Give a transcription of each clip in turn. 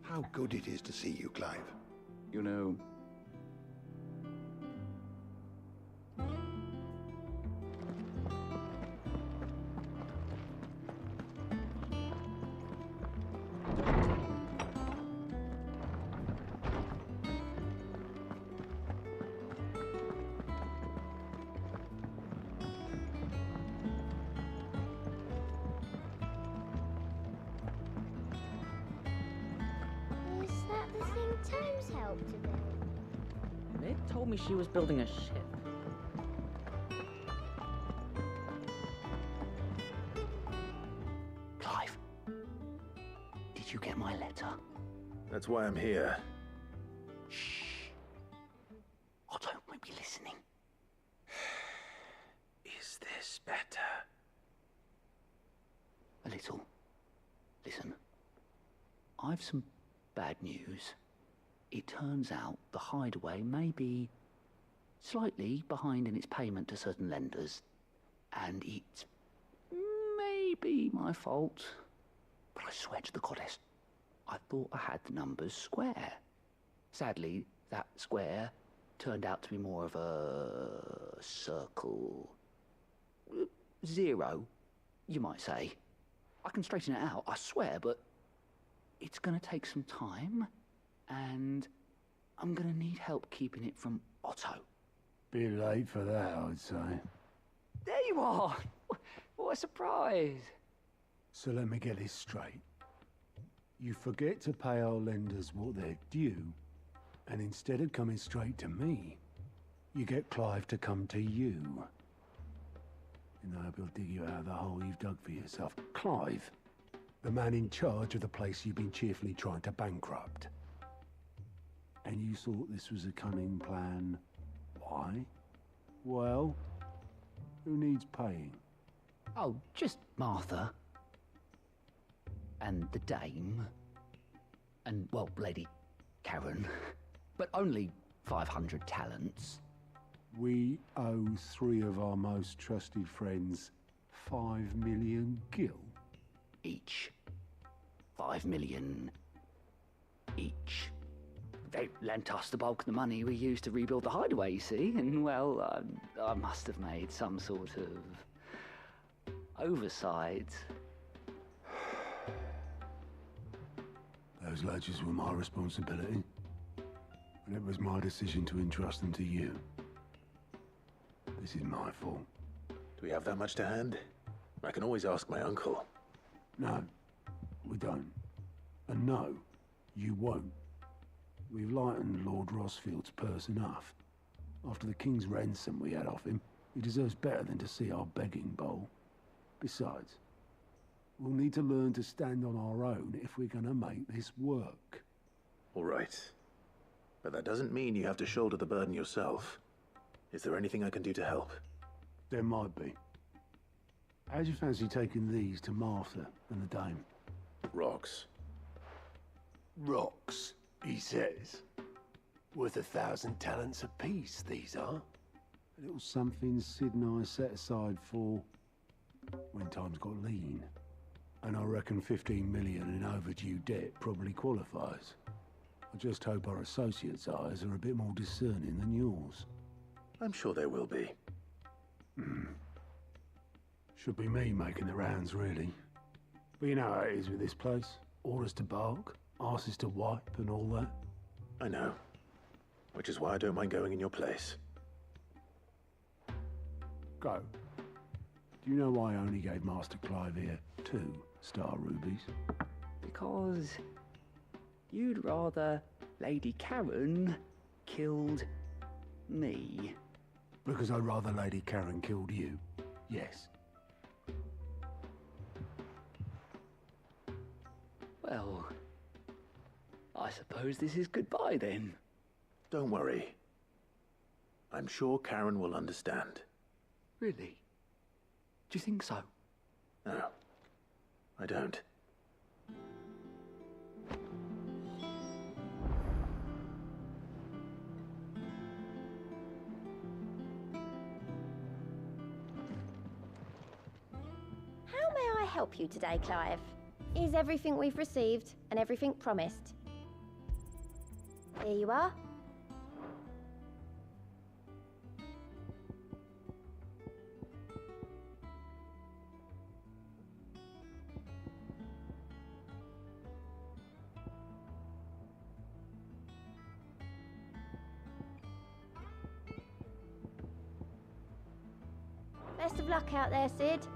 How good it is to see you, Clive. You know, Is that the thing Thames helped to build? Nick told me she was building a ship. Clive, did you get my letter? That's why I'm here. Shh. Otto might be listening. Is this better? A little. Listen. I've some bad news. It turns out the Hideaway may be slightly behind in its payment to certain lenders, and it may be my fault. But I swear to the goddess, I thought I had the numbers square. Sadly, that square turned out to be more of a circle. Zero, you might say. I can straighten it out, I swear, but it's gonna take some time, and I'm gonna need help keeping it from Otto. Bit late for that, I'd say. There you are! What a surprise! So let me get this straight. You forget to pay our lenders what they're due, and instead of coming straight to me, you get Clive to come to you. And I hope he'll dig you out of the hole you've dug for yourself. Clive, the man in charge of the place you've been cheerfully trying to bankrupt. And you thought this was a cunning plan. Why? Well, who needs paying? Oh, just Martha. And the dame. And, well, Lady Karen. But only 500 talents. We owe 3 of our most trusted friends 5 million gil. Each. 5 million each. They lent us the bulk of the money we used to rebuild the Hideaway, you see, and, well, I must have made some sort of oversight. Those ledgers were my responsibility, and it was my decision to entrust them to you. This is my fault. Do we have that much to hand? I can always ask my uncle. No, we don't. And no, you won't. We've lightened Lord Rosfield's purse enough. After the king's ransom we had off him, he deserves better than to see our begging bowl. Besides, we'll need to learn to stand on our own if we're gonna make this work. All right. But that doesn't mean you have to shoulder the burden yourself. Is there anything I can do to help? There might be. How'd you fancy taking these to Martha and the dame? Rocks. Rocks, he says. Worth 1,000 talents apiece, these are. A little something Sid and I set aside for when times got lean. And I reckon 15 million in overdue debt probably qualifies. I just hope our associates' eyes are a bit more discerning than yours. I'm sure there will be. Should be me making the rounds, really. But you know how it is with this place. Orders to bark, arses to wipe, and all that. I know. Which is why I don't mind going in your place. Go. Do you know why I only gave Master Clive here 2 star rubies? Because you'd rather Lady Karen killed me. Because I'd rather Lady Karen killed you. Yes. Well, I suppose this is goodbye then. Don't worry. I'm sure Karen will understand. Really? Do you think so? No, I don't. How may I help you today, Clive? Is everything we've received and everything promised? Here you are. Best of luck out there, Sid.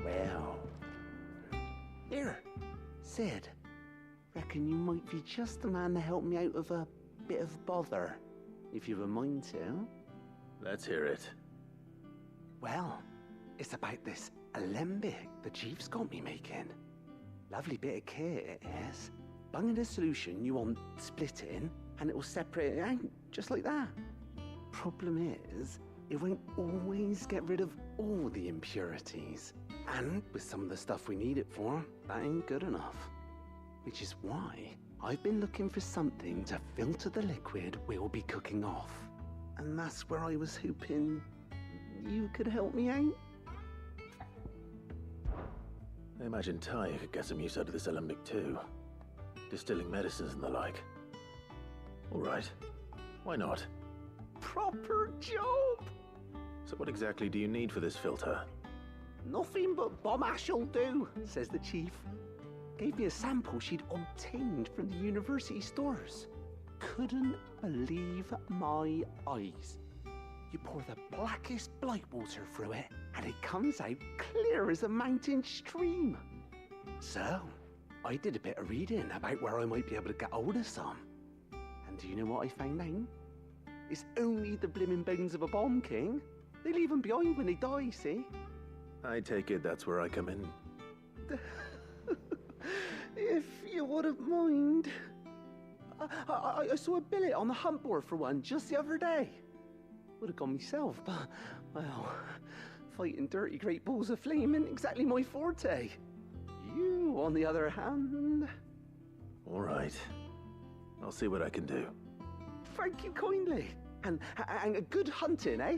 Well. Here, Sid. Reckon you might be just the man to help me out of a bit of bother, if you've a mind to. Let's hear it. Well, it's about this alembic the chief's got me making. Lovely bit of kit, it is. Bung in a solution you want splitting, and it'll separate it out, just like that. Problem is, it won't always get rid of all the impurities. And with some of the stuff we need it for, that ain't good enough. Which is why I've been looking for something to filter the liquid we'll be cooking off. And that's where I was hoping you could help me out. I imagine Ty could get some use out of this alembic too. Distilling medicines and the like. All right. Why not? Proper job! So what exactly do you need for this filter? Nothing but bomb ash'll do, says the chief. Gave me a sample she'd obtained from the university stores. Couldn't believe my eyes. You pour the blackest blight water through it, and it comes out clear as a mountain stream. So, I did a bit of reading about where I might be able to get hold of some. And do you know what I found out? It's only the blimmin' bones of a bomb king. They leave them behind when they die, see? I take it that's where I come in. If you wouldn't mind. I saw a billet on the hunt board for one just the other day. Would have gone myself, but, well, fighting dirty great balls of flame isn't exactly my forte. You, on the other hand... All right. I'll see what I can do. Thank you kindly. And a good hunting, eh?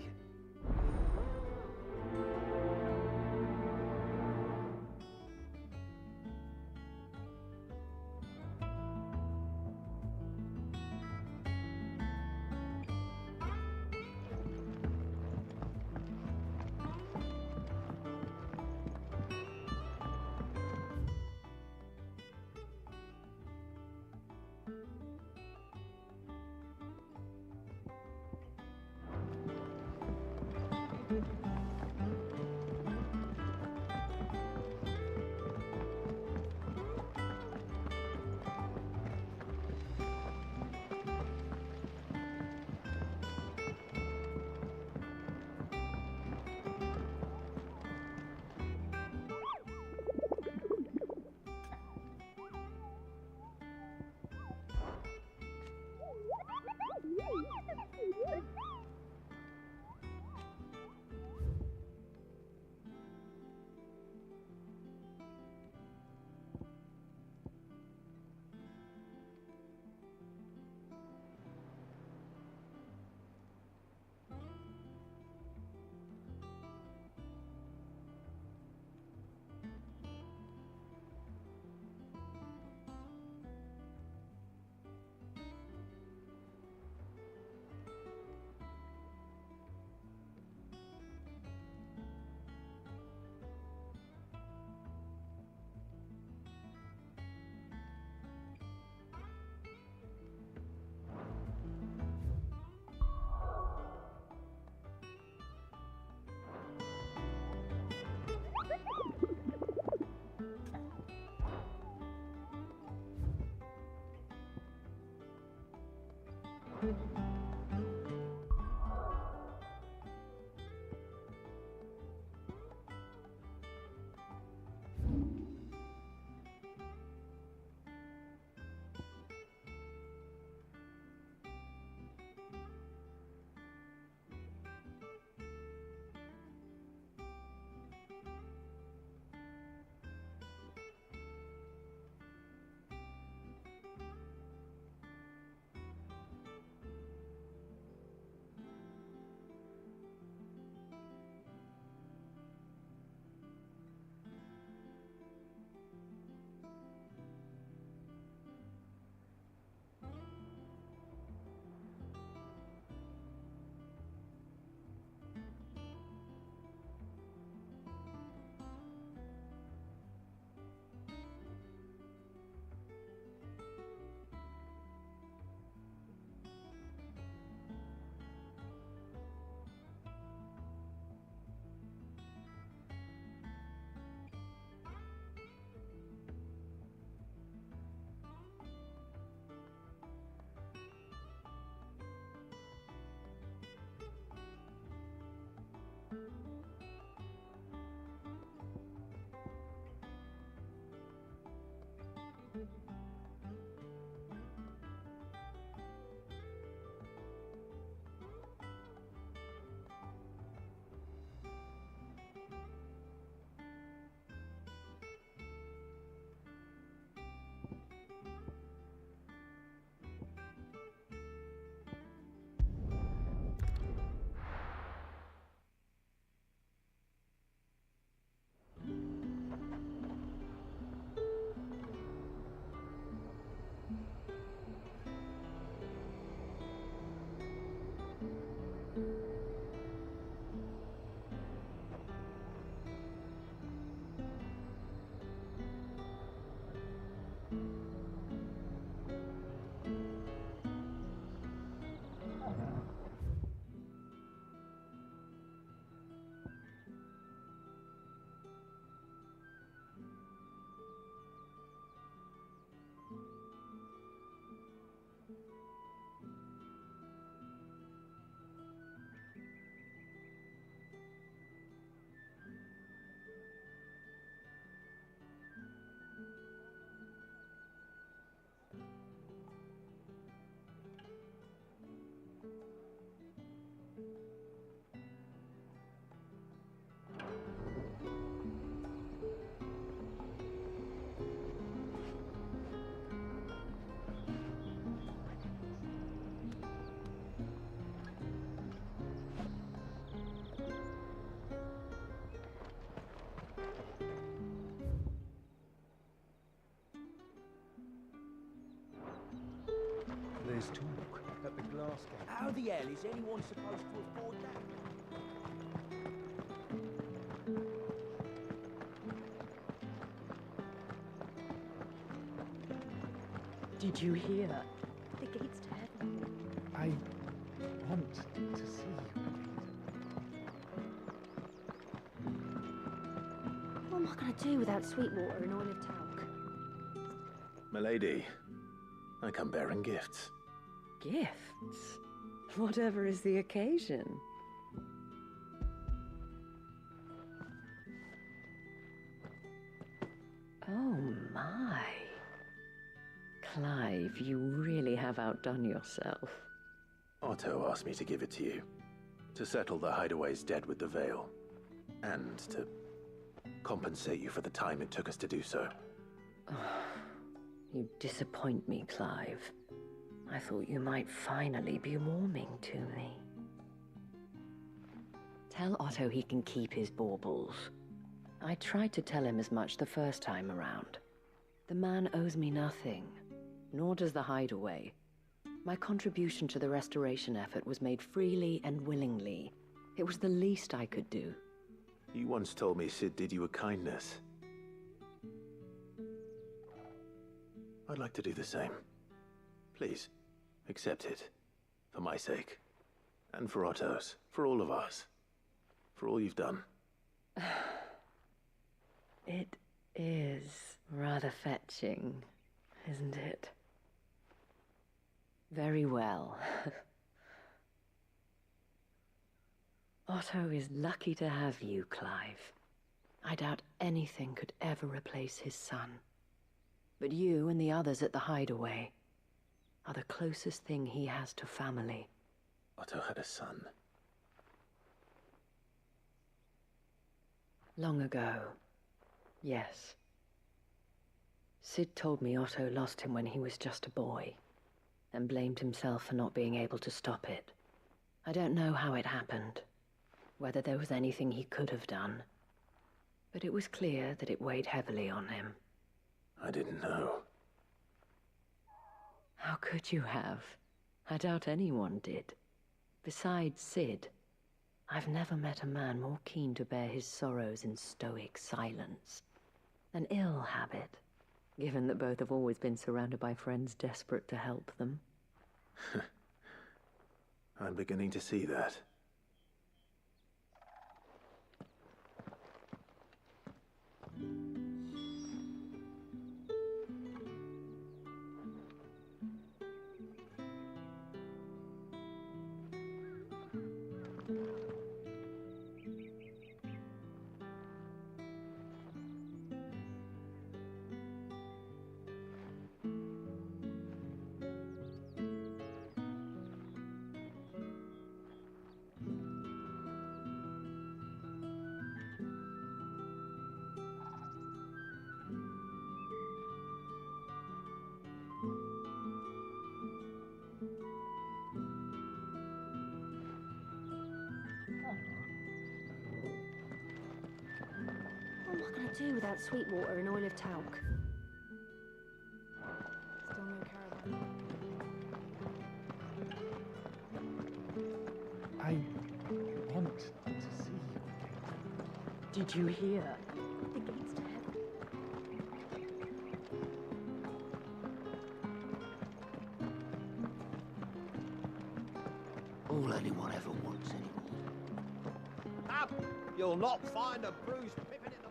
How the hell is anyone supposed to afford that? Did you hear? The gates to heaven. I want to see you What am I going to do without Sweetwater and oil of talc? Milady, I come bearing gifts. Gifts? Whatever is the occasion. Oh my. Clive, you really have outdone yourself. Otto asked me to give it to you. To settle the Hideaway's debt with the Veil. And to compensate you for the time it took us to do so. You disappoint me, Clive. I thought you might finally be warming to me. Tell Otto he can keep his baubles. I tried to tell him as much the first time around. The man owes me nothing, nor does the Hideaway. My contribution to the restoration effort was made freely and willingly. It was the least I could do. You once told me Sid did you a kindness. I'd like to do the same. Please, accept it. For my sake. And for Otto's. For all of us. For all you've done. It is rather fetching, isn't it? Very well. Otto is lucky to have you, Clive. I doubt anything could ever replace his son. But you and the others at the Hideaway are the closest thing he has to family. Otto had a son. Long ago, yes. Sid told me Otto lost him when he was just a boy, and blamed himself for not being able to stop it. I don't know how it happened, whether there was anything he could have done, but it was clear that it weighed heavily on him. I didn't know. How could you have? I doubt anyone did. Besides Sid, I've never met a man more keen to bear his sorrows in stoic silence. An ill habit, given that both have always been surrounded by friends desperate to help them. I'm beginning to see that. What am I going to do without Sweetwater and oil of talc? Still no caravan. I want to see you again. Did you hear? The gates to heaven. All anyone ever wants anymore. Up! You'll not find a bruised pippin in the...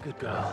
Good girl.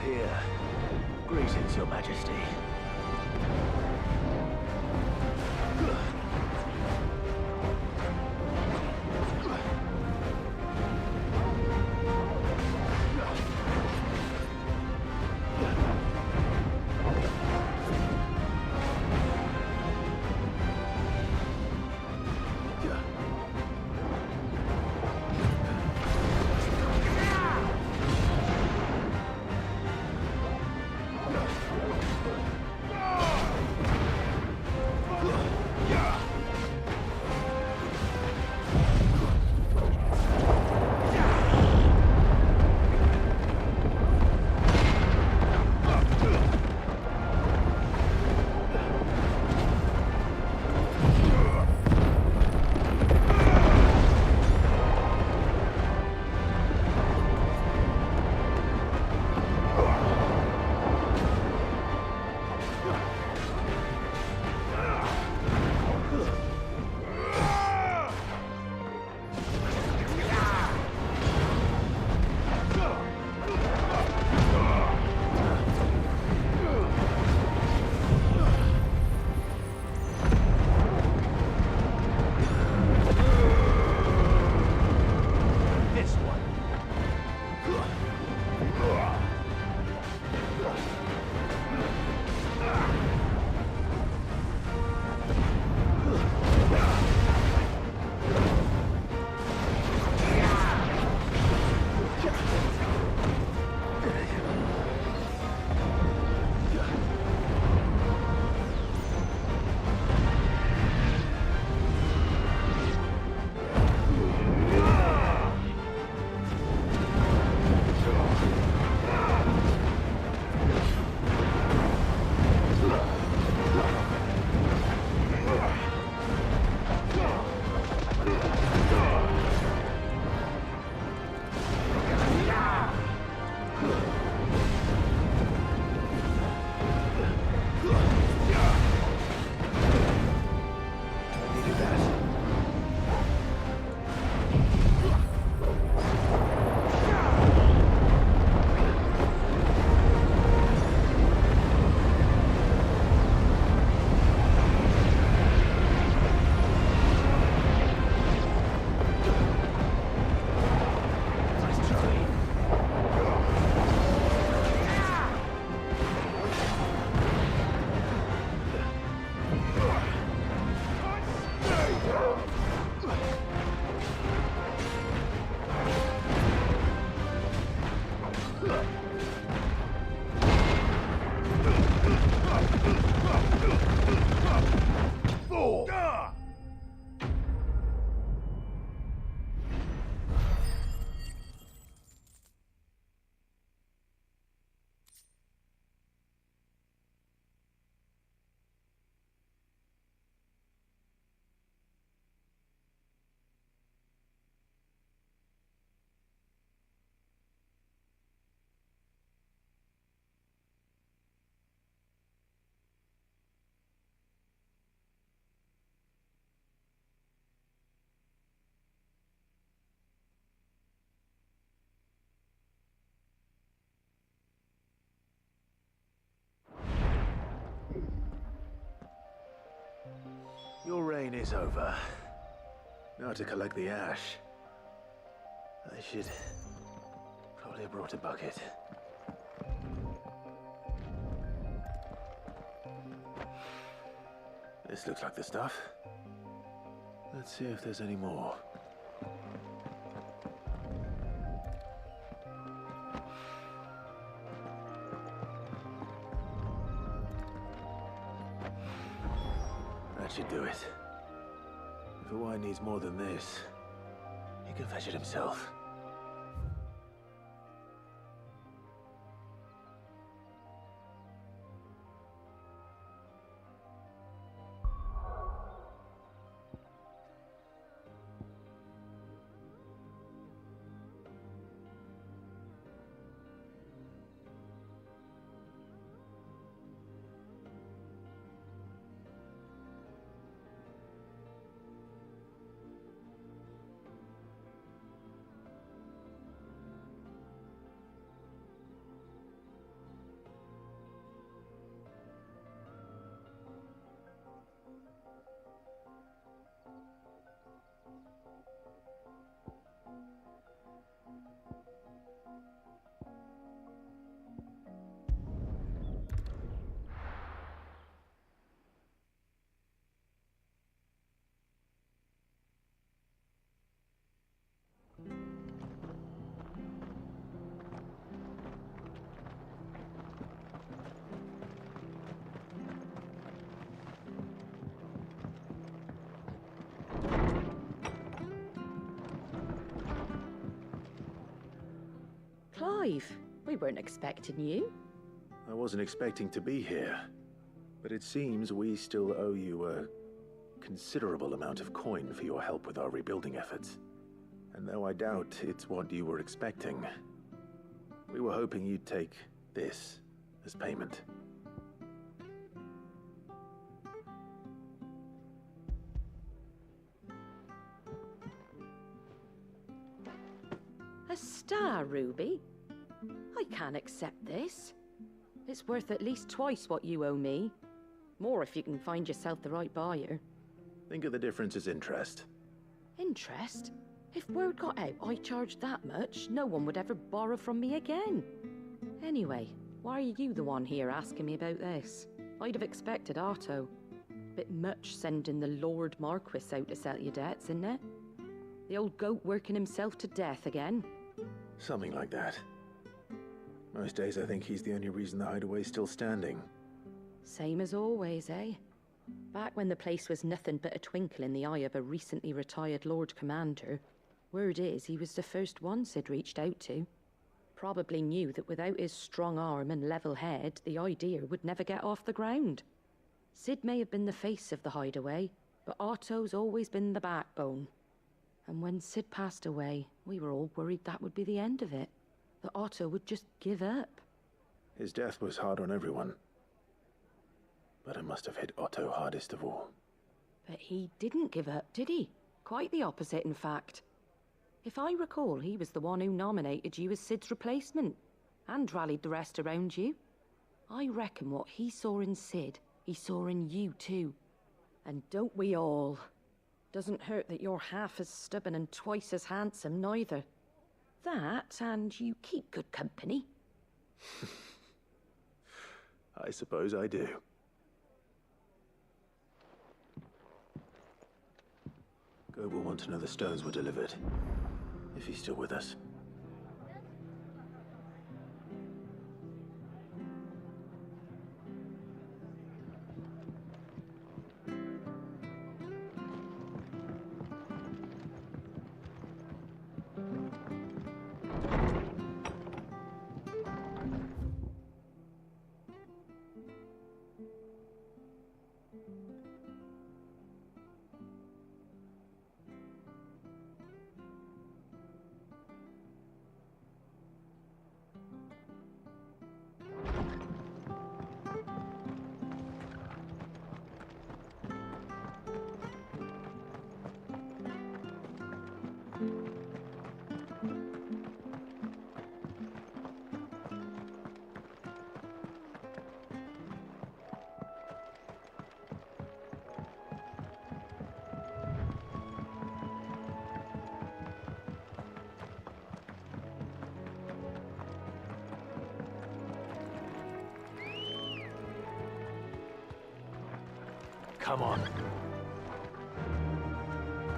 here. Greetings, Your Majesty. Your reign is over. Now to collect the ash. I should probably have brought a bucket. This looks like the stuff. Let's see if there's any more. That should do it. If Hawaii needs more than this, he can fetch it himself. Clive, we weren't expecting you. I wasn't expecting to be here, but it seems we still owe you a considerable amount of coin for your help with our rebuilding efforts. And though I doubt it's what you were expecting, we were hoping you'd take this as payment. A star ruby? I can't accept this. It's worth at least twice what you owe me. More if you can find yourself the right buyer. Think of the difference as interest. Interest? If word got out I charged that much, no one would ever borrow from me again. Anyway, why are you the one here asking me about this? I'd have expected Otto. Bit much sending the Lord Marquis out to settle your debts, isn't it? The old goat working himself to death again. Something like that. Most days I think he's the only reason the hideaway's still standing. Same as always, eh? Back when the place was nothing but a twinkle in the eye of a recently retired Lord Commander, word is he was the first one Sid reached out to. Probably knew that without his strong arm and level head, the idea would never get off the ground. Sid may have been the face of the hideaway, but Otto's always been the backbone. And when Sid passed away, we were all worried that would be the end of it. That Otto would just give up. His death was hard on everyone. But it must have hit Otto hardest of all. But he didn't give up, did he? Quite the opposite, in fact. If I recall, he was the one who nominated you as Sid's replacement, and rallied the rest around you. I reckon what he saw in Sid, he saw in you too. And don't we all? Doesn't hurt that you're half as stubborn and twice as handsome, neither. That, and you keep good company. I suppose I do. Goat will want to know the stones were delivered, if he's still with us. Come on.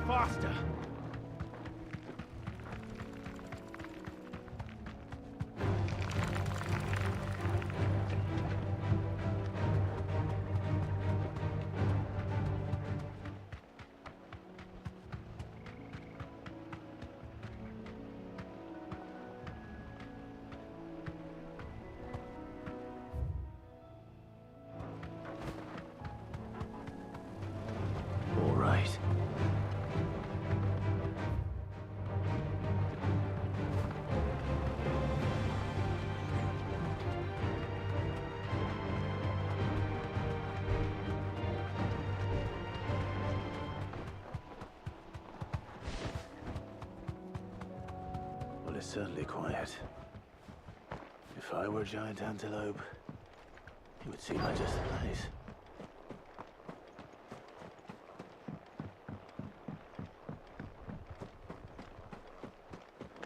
Faster! It's certainly quiet. If I were a giant antelope, it would seem like just the place.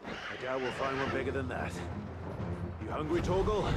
I doubt we'll find one bigger than that. You hungry, Torgal?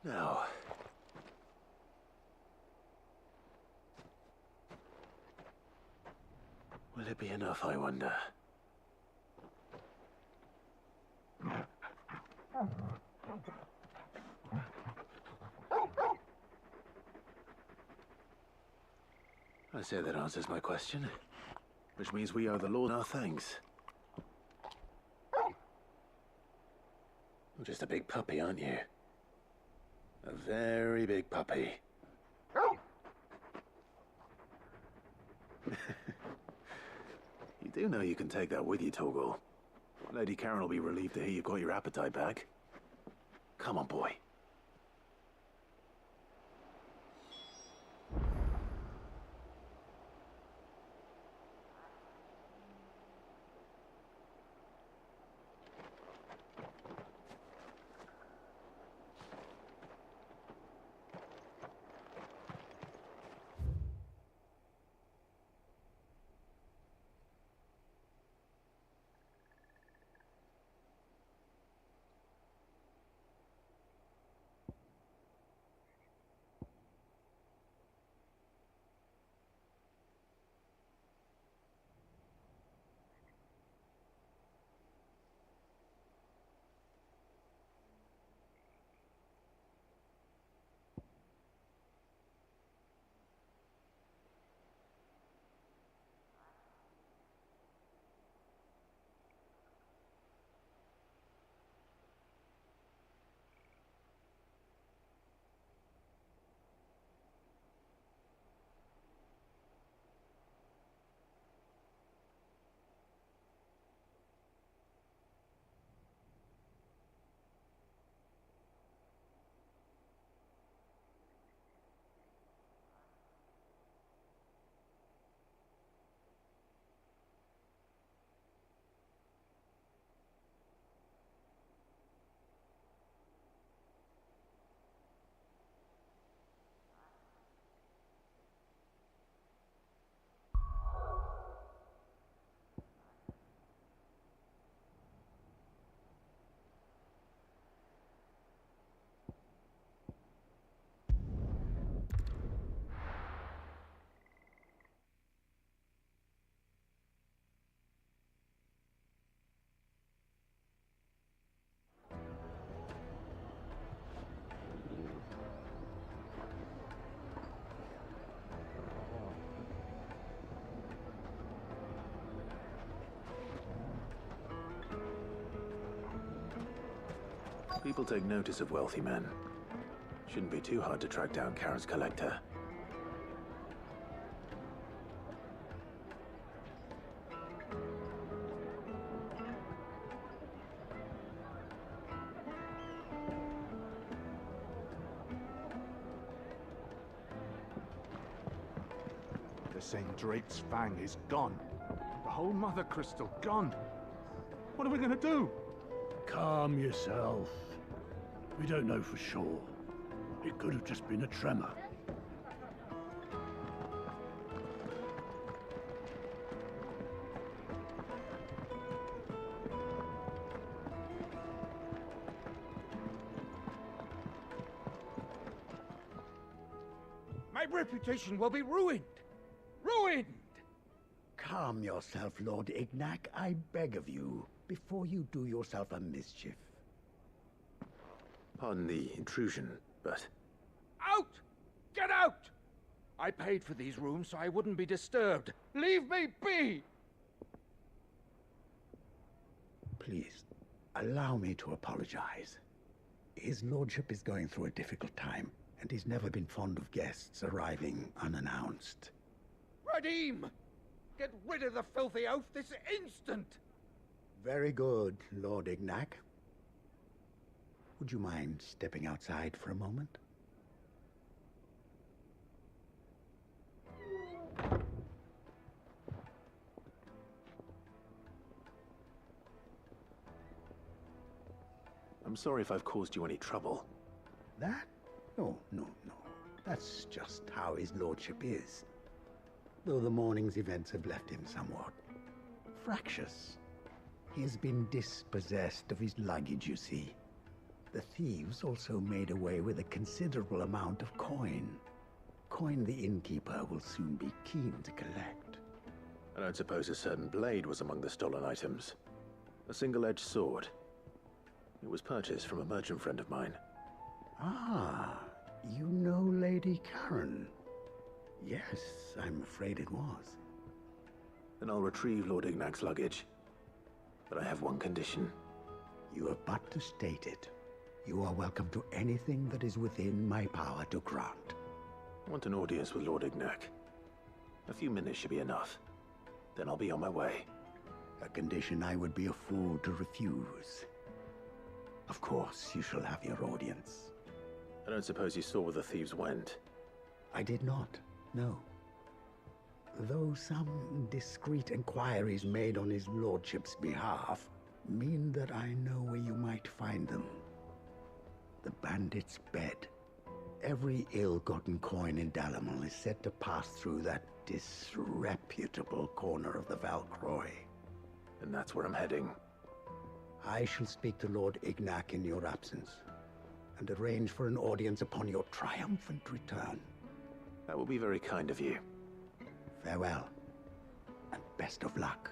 Now... will it be enough, I wonder? I say that answers my question. Which means we owe the Lord our thanks. You're just a big puppy, aren't you? A very big puppy. You do know you can take that with you, Torgal. Lady Karen will be relieved to hear you've got your appetite back. Come on, boy. People take notice of wealthy men. Shouldn't be too hard to track down Karen's collector. The Sindrig's Fang is gone. The whole Mother Crystal gone. What are we gonna do? Calm yourself. We don't know for sure. It could have just been a tremor. My reputation will be ruined! Ruined! Calm yourself, Lord Ignac, I beg of you, before you do yourself a mischief. Pardon the intrusion, but... Out! Get out! I paid for these rooms so I wouldn't be disturbed. Leave me be! Please, allow me to apologize. His lordship is going through a difficult time, and he's never been fond of guests arriving unannounced. Radim! Get rid of the filthy oaf this instant! Very good, Lord Ignac. Would you mind stepping outside for a moment? I'm sorry if I've caused you any trouble. That? No. That's just how his lordship is. Though the morning's events have left him somewhat fractious. He has been dispossessed of his luggage, you see. The thieves also made away with a considerable amount of coin. Coin the innkeeper will soon be keen to collect. I don't suppose a certain blade was among the stolen items. A single-edged sword. It was purchased from a merchant friend of mine. Ah, you know Lady Karen? Yes, I'm afraid it was. Then I'll retrieve Lord Ignac's luggage. But I have one condition. You have but to state it. You are welcome to anything that is within my power to grant. I want an audience with Lord Ignac. A few minutes should be enough. Then I'll be on my way. A condition I would be a fool to refuse. Of course, you shall have your audience. I don't suppose you saw where the thieves went. I did not, no. Though some discreet inquiries made on his lordship's behalf mean that I know where you might find them. The bandit's bed. Every ill-gotten coin in Dalimil is said to pass through that disreputable corner of the Val Croix. And that's where I'm heading. I shall speak to Lord Ignac in your absence, and arrange for an audience upon your triumphant return. That will be very kind of you. Farewell, and best of luck.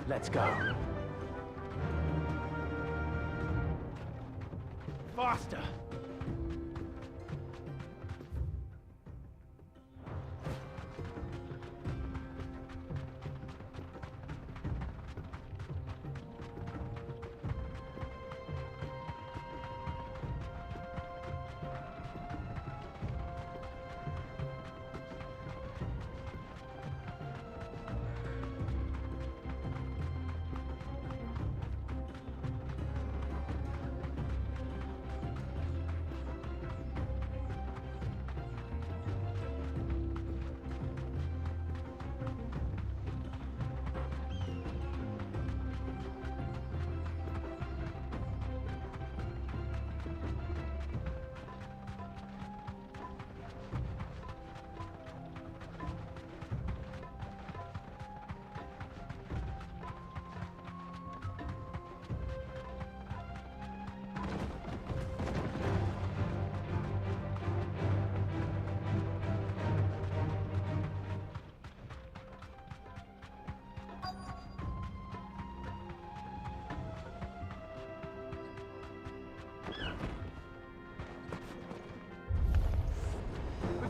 Let's go. Faster!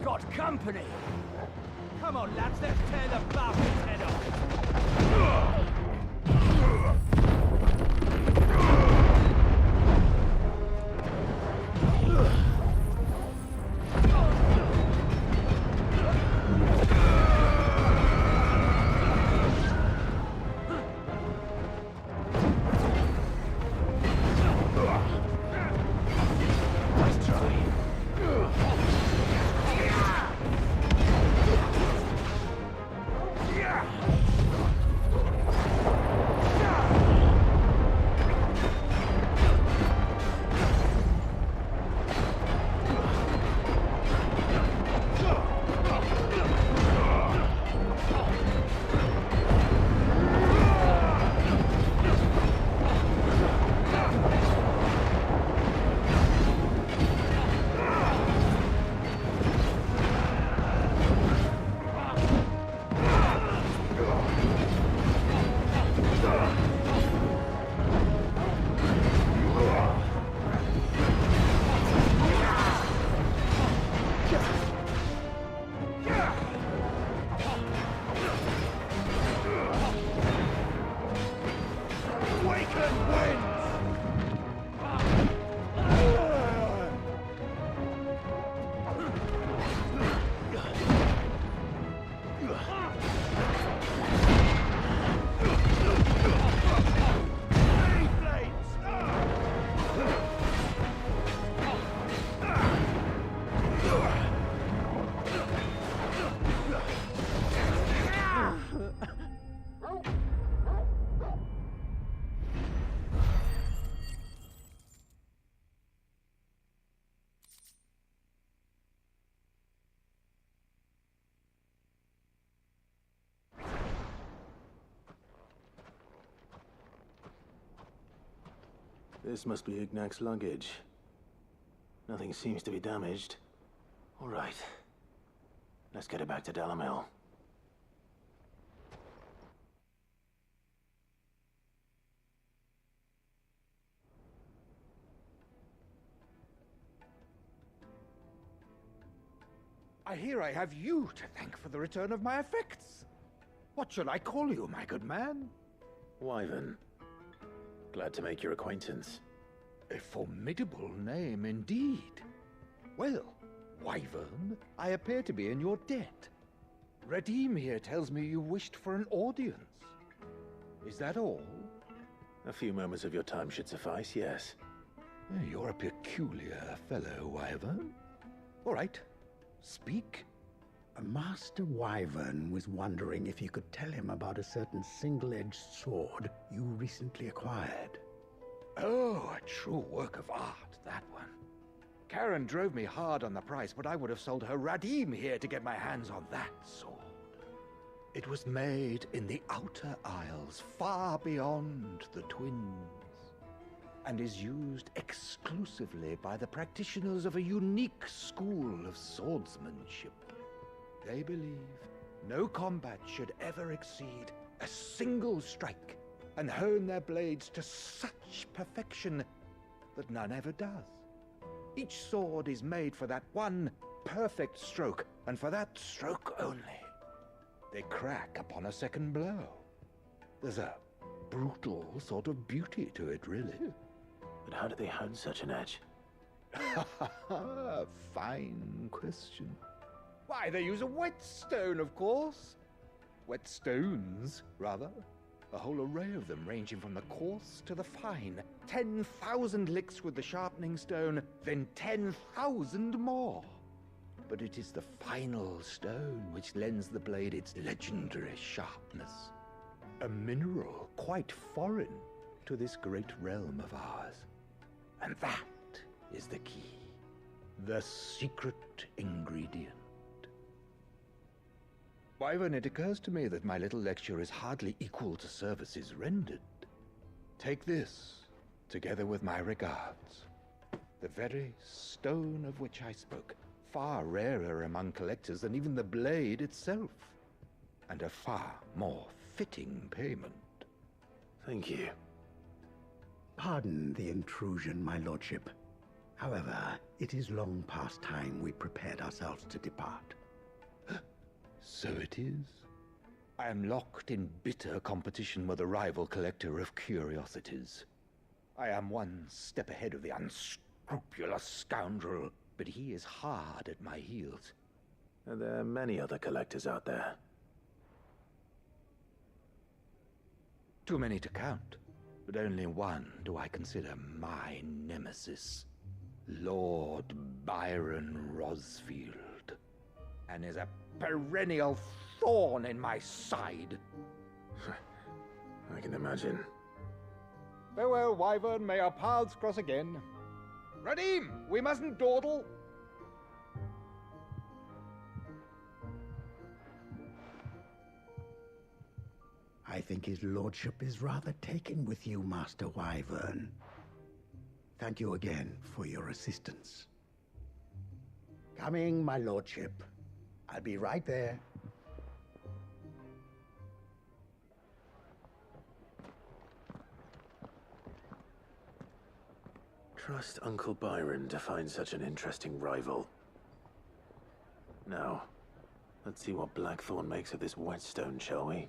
Got company! Come on, lads, let's tear the bastard's head off! This must be Ignac's luggage. Nothing seems to be damaged. All right. Let's get it back to Dalamil. I hear I have you to thank for the return of my effects. What shall I call you, my good man? Wyvern. Glad to make your acquaintance. A formidable name indeed. Well, Wyvern, I appear to be in your debt. Redeem here tells me you wished for an audience. Is that all? A few moments of your time should suffice, yes. You're a peculiar fellow, Wyvern. All right, speak. Master Wyvern was wondering if you could tell him about a certain single-edged sword you recently acquired. Oh, a true work of art, that one. Karen drove me hard on the price, but I would have sold her Radim here to get my hands on that sword. It was made in the Outer Isles, far beyond the Twins, and is used exclusively by the practitioners of a unique school of swordsmanship. They believe no combat should ever exceed a single strike, and hone their blades to such perfection that none ever does. Each sword is made for that one perfect stroke, and for that stroke only. They crack upon a second blow. There's a brutal sort of beauty to it, really. But how do they hone such an edge? Fine question. Why, they use a whetstone, of course. Whetstones, rather. A whole array of them, ranging from the coarse to the fine. 10,000 licks with the sharpening stone, then 10,000 more. But it is the final stone which lends the blade its legendary sharpness. A mineral quite foreign to this great realm of ours. And that is the key. The secret ingredient. Wyvern, it occurs to me that my little lecture is hardly equal to services rendered. Take this, together with my regards. The very stone of which I spoke, far rarer among collectors than even the blade itself, and a far more fitting payment. Thank you. Pardon the intrusion, my lordship. However, it is long past time we prepared ourselves to depart. So it is. I am locked in bitter competition with a rival collector of curiosities. I am one step ahead of the unscrupulous scoundrel, but he is hard at my heels. Are there many other collectors out there? Too many to count, but only one do I consider my nemesis. Lord Byron Rosfield, and is a perennial thorn in my side. I can imagine. Farewell, Wyvern. May our paths cross again. Radim, we mustn't dawdle. I think his lordship is rather taken with you, Master Wyvern. Thank you again for your assistance. Coming, my lordship. I'll be right there. Trust Uncle Byron to find such an interesting rival. Now, let's see what Blackthorn makes of this whetstone, shall we?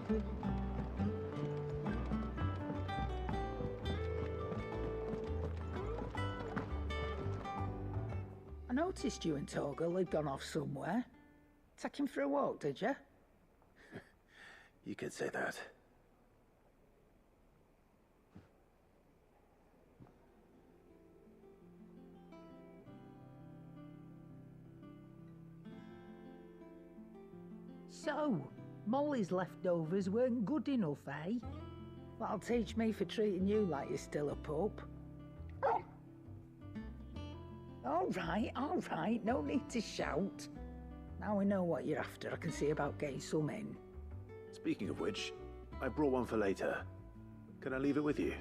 I noticed you and Torgal had gone off somewhere. Take him for a walk, did you? You could say that. So, Molly's leftovers weren't good enough, eh? That'll teach me for treating you like you're still a pup. All right, no need to shout. Now we know what you're after, I can see about getting some in. Speaking of which, I brought one for later. Can I leave it with you?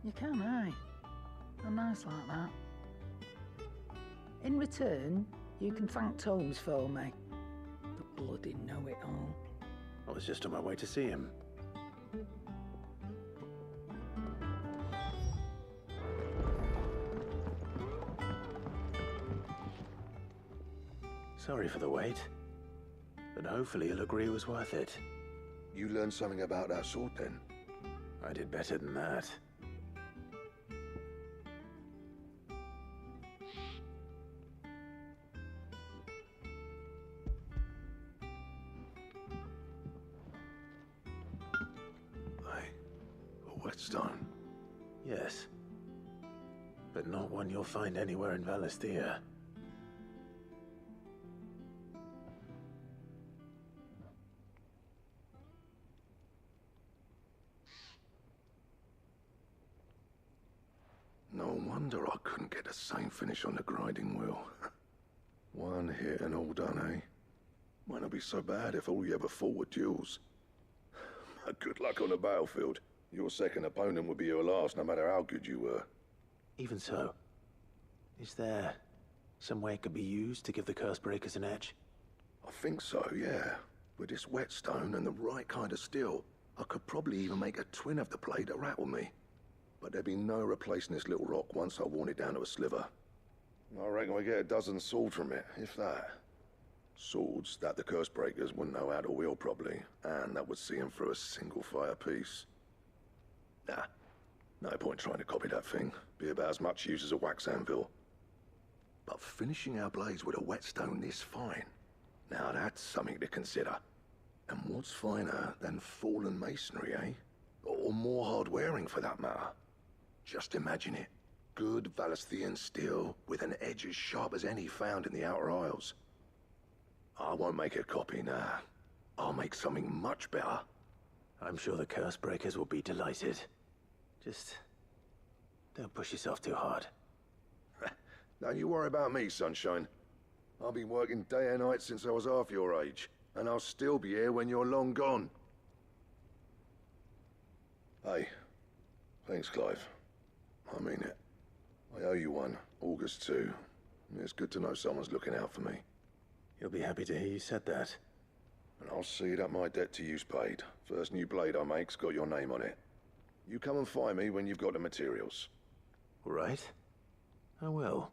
You can, aye. I'm nice like that. In return, you can thank Tomes for me. The bloody know-it-all. I was just on my way to see him. Sorry for the wait, but hopefully he'll agree it was worth it. You learned something about that sword then? I did better than that. A whetstone? Yes, but not one you'll find anywhere in Valisthea. No wonder I couldn't get the same finish on the grinding wheel. One hit and all done, eh? Might not be so bad if all you ever fought were duels. Good luck on the battlefield. Your second opponent would be your last, no matter how good you were. Even so, is there some way it could be used to give the Cursebreakers an edge? I think so, yeah. With this whetstone and the right kind of steel, I could probably even make a twin of the blade that rattled me. But there'd be no replacing this little rock once I worn it down to a sliver. I reckon we get a dozen swords from it, if that. Swords that the Cursebreakers wouldn't know how to wield properly, and that would see them through a single fire piece. Nah, no point trying to copy that thing. Be about as much use as a wax anvil. But finishing our blades with a whetstone this fine, now that's something to consider. And what's finer than fallen masonry, eh? Or more hard-wearing for that matter. Just imagine it. Good Valisthean steel with an edge as sharp as any found in the Outer Isles. I won't make a copy, nah. I'll make something much better. I'm sure the Cursebreakers will be delighted. Just don't push yourself too hard. Don't you worry about me, Sunshine. I've been working day and night since I was half your age, and I'll still be here when you're long gone. Hey, thanks, Clive. I mean it. I owe you one, August too. It's good to know someone's looking out for me. You'll be happy to hear you said that. And I'll see that my debt to you's paid. First new blade I make's got your name on it. You come and find me when you've got the materials. All right. I will.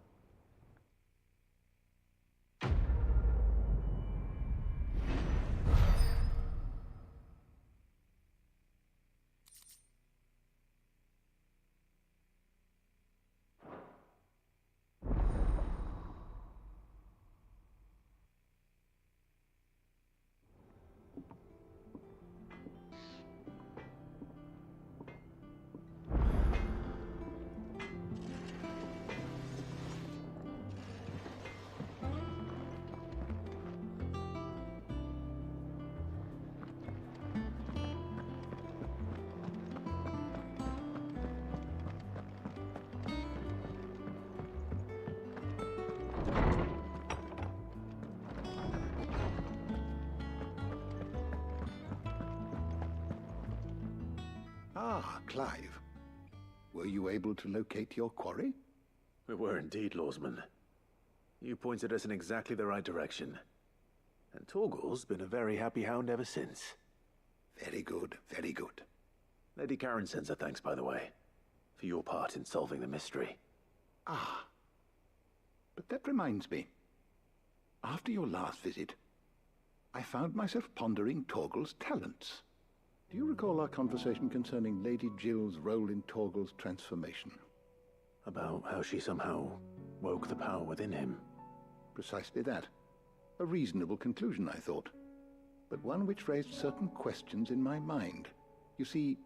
Ah, Clive. Were you able to locate your quarry? We were indeed, Lawsman. You pointed us in exactly the right direction. And Torgal's been a very happy hound ever since. Very good, very good. Lady Karen sends her thanks, by the way, for your part in solving the mystery. Ah. But that reminds me. After your last visit, I found myself pondering Torgal's talents. Do you recall our conversation concerning Lady Jill's role in Torgal's transformation? About how she somehow woke the power within him. Precisely that. A reasonable conclusion, I thought. But one which raised certain questions in my mind. You see,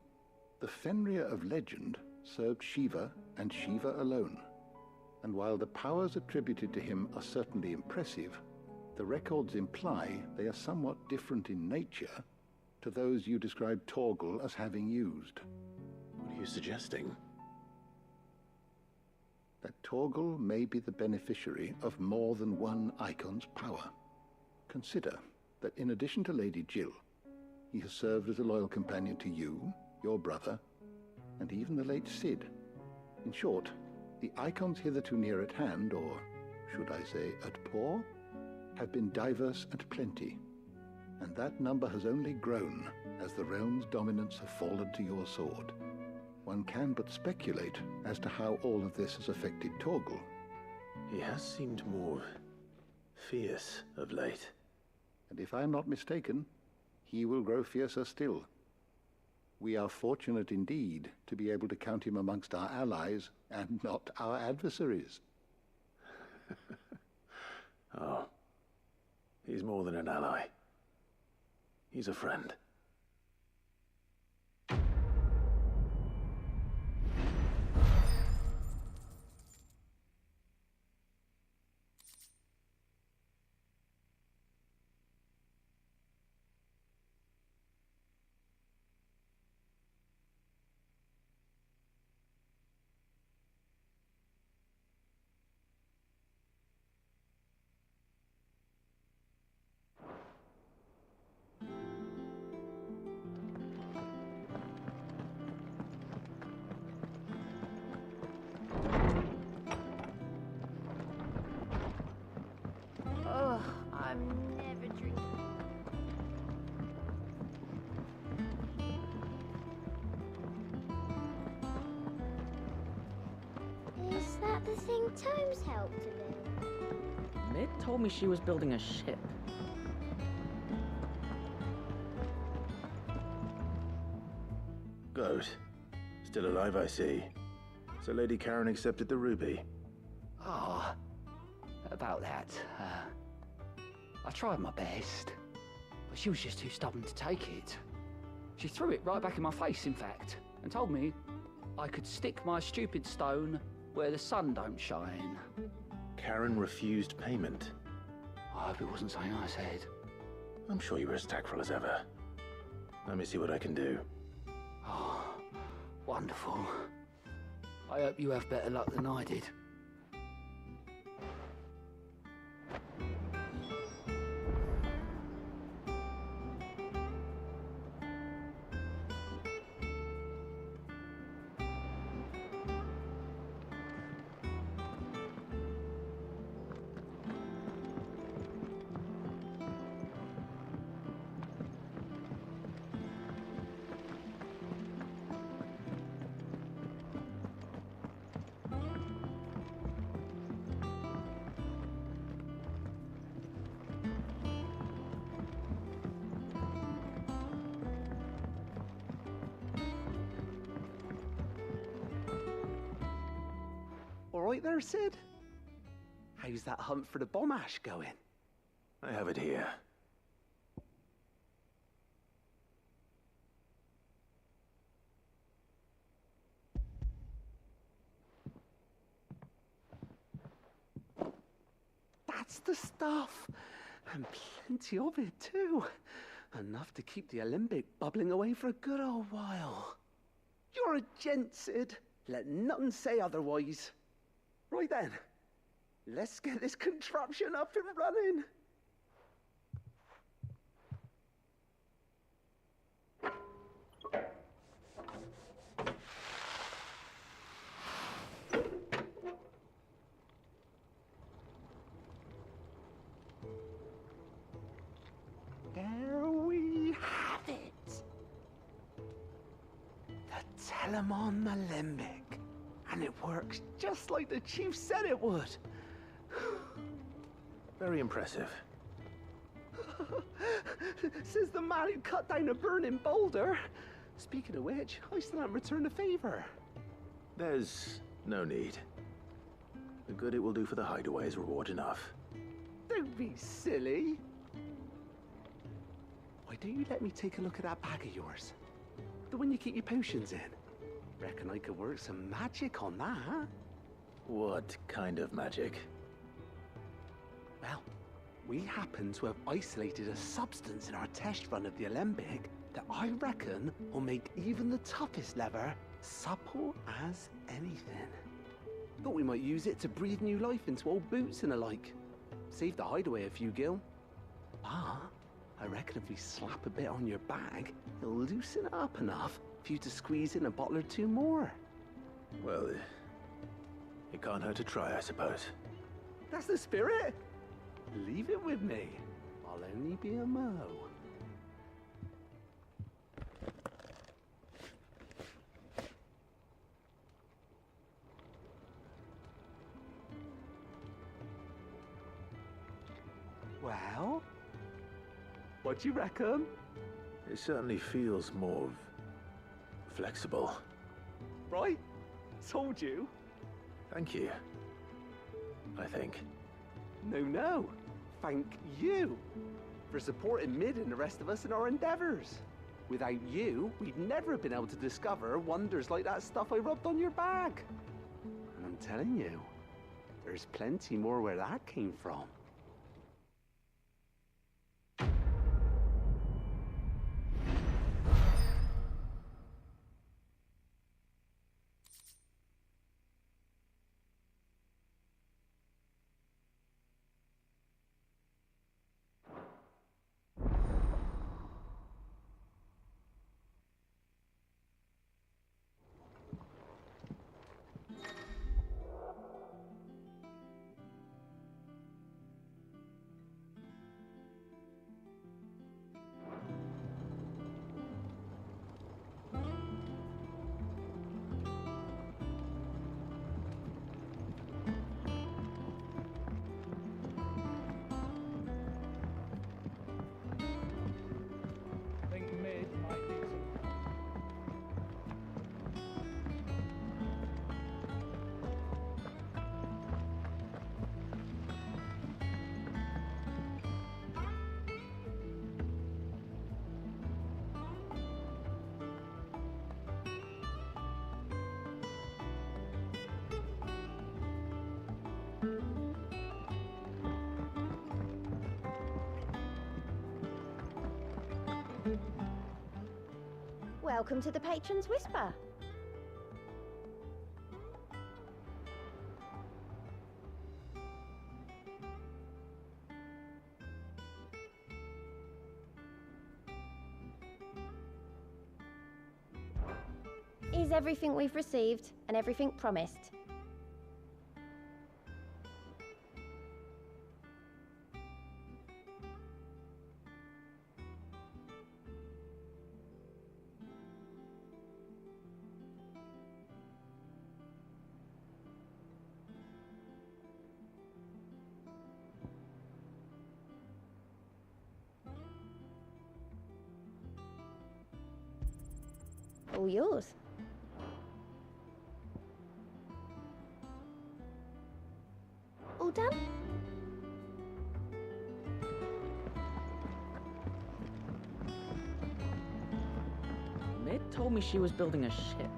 the Fenrir of legend served Shiva and Shiva alone. And while the powers attributed to him are certainly impressive, the records imply they are somewhat different in nature to those you described Torgal as having used. What are you suggesting? That Torgal may be the beneficiary of more than one Icon's power. Consider that in addition to Lady Jill, he has served as a loyal companion to you, your brother, and even the late Cid. In short, the Icons hitherto near at hand, or should I say at paw, have been diverse and plenty, and that number has only grown as the realm's dominance have fallen to your sword. One can but speculate as to how all of this has affected Torgal. He has seemed more fierce of late. And if I am not mistaken, he will grow fiercer still. We are fortunate indeed to be able to count him amongst our allies and not our adversaries. Oh, he's more than an ally. He's a friend. Oh, I'm never drinking. Is that the thing Tomes helped to build? Mid told me she was building a ship. Good. Still alive, I see. So Lady Karen accepted the ruby. Ah, about that. I tried my best, but she was just too stubborn to take it. She threw it right back in my face, in fact, and told me I could stick my stupid stone where the sun don't shine. Karen refused payment. I hope it wasn't something I said. I'm sure you were as tactful as ever. Let me see what I can do. Oh, wonderful. I hope you have better luck than I did. All right there, Cid? How's that hunt for the bomb ash going? I have it here. That's the stuff. And plenty of it, too. Enough to keep the Alembic bubbling away for a good old while. You're a gent, Cid. Let nothing say otherwise. Right then, let's get this contraption up and running. There we have it. Telemon Alembic. And it works just like the chief said it would. Very impressive. Says the man who cut down a burning boulder. Speaking of which, I still haven't returned the favor. There's no need. The good it will do for the hideaway is reward enough. Don't be silly. Why don't you let me take a look at that bag of yours? The one you keep your potions in. Reckon I could work some magic on that. What kind of magic? Well, we happen to have isolated a substance in our test run of the Alembic that I reckon will make even the toughest leather supple as anything. Thought we might use it to breathe new life into old boots and the like. Save the hideaway a few gil. Ah, I reckon if we slap a bit on your bag, it'll loosen it up enough for you to squeeze in a bottle or two more. Well, it can't hurt to try, I suppose. That's the spirit. Leave it with me. I'll only be a mo. Well, what do you reckon? It certainly feels more flexible. Right? Told you. Thank you. I think. No. Thank you for supporting Mid and the rest of us in our endeavors. Without you, we'd never have been able to discover wonders like that stuff I rubbed on your bag. And I'm telling you, there's plenty more where that came from. Welcome to the Patron's Whisper. Is everything we've received and everything promised? All yours. All done? Mid told me she was building a ship.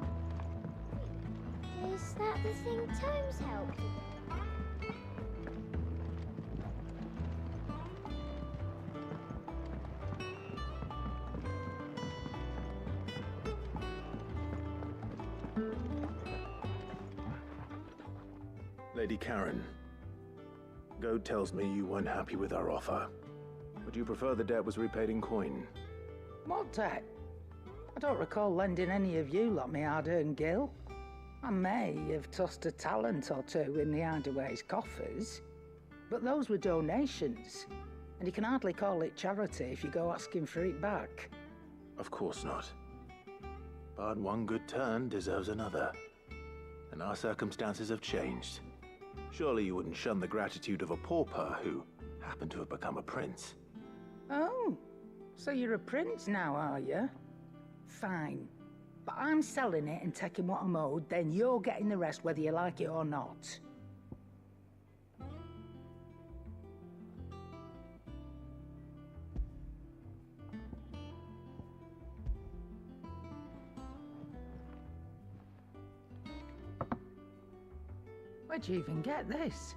Is that the thing Tomes helped with? Lady Karen, Goad tells me you weren't happy with our offer. Would you prefer the debt was repaid in coin? What debt? I don't recall lending any of you lot me hard-earned gil. I may have tossed a talent or two in the Hideaway's coffers, but those were donations, and you can hardly call it charity if you go asking for it back. Of course not. But one good turn deserves another. And our circumstances have changed. Surely you wouldn't shun the gratitude of a pauper who happened to have become a prince. Oh, so you're a prince now, are you? Fine. But I'm selling it and taking what I'm owed, then you're getting the rest whether you like it or not. Where'd you even get this?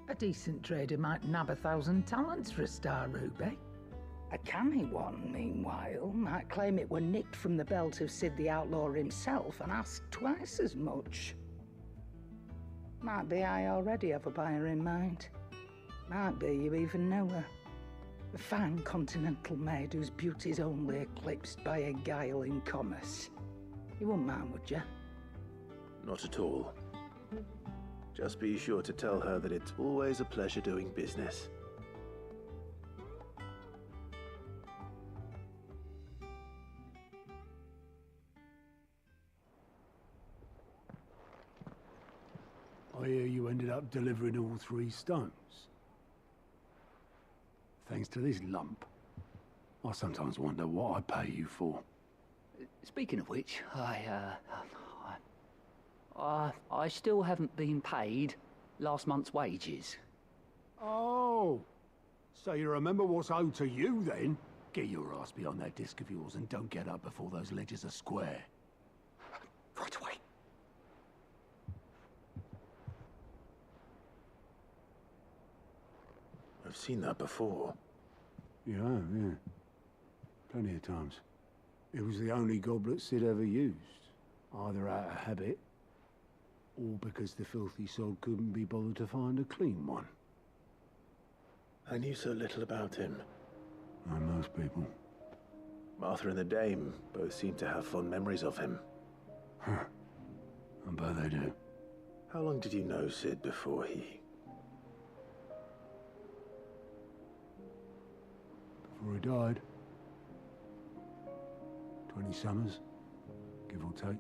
A decent trader might nab 1,000 talents for a star ruby. A canny one, meanwhile, might claim it were nicked from the belt of Sid the Outlaw himself and ask twice as much. Might be I already have a buyer in mind. Might be you even know her. A fine continental maid whose beauty's only eclipsed by a guile in commerce. You wouldn't mind, would you? Not at all. Just be sure to tell her that it's always a pleasure doing business. I hear you ended up delivering all 3 stones. Thanks to this lump. I sometimes wonder what I pay you for. Speaking of which, I still haven't been paid last month's wages. Oh, so you remember what's owed to you then? Get your ass behind that disc of yours and don't get up before those ledgers are square. Right away. I've seen that before. Yeah, yeah. Plenty of times. It was the only goblet Sid ever used. Either out of habit, or because the filthy sod couldn't be bothered to find a clean one. I knew so little about him. Like most people. Martha and the Dame both seem to have fond memories of him. Huh. I bet they do. How long did you know Sid before he... Before he died? 20 summers, give or take.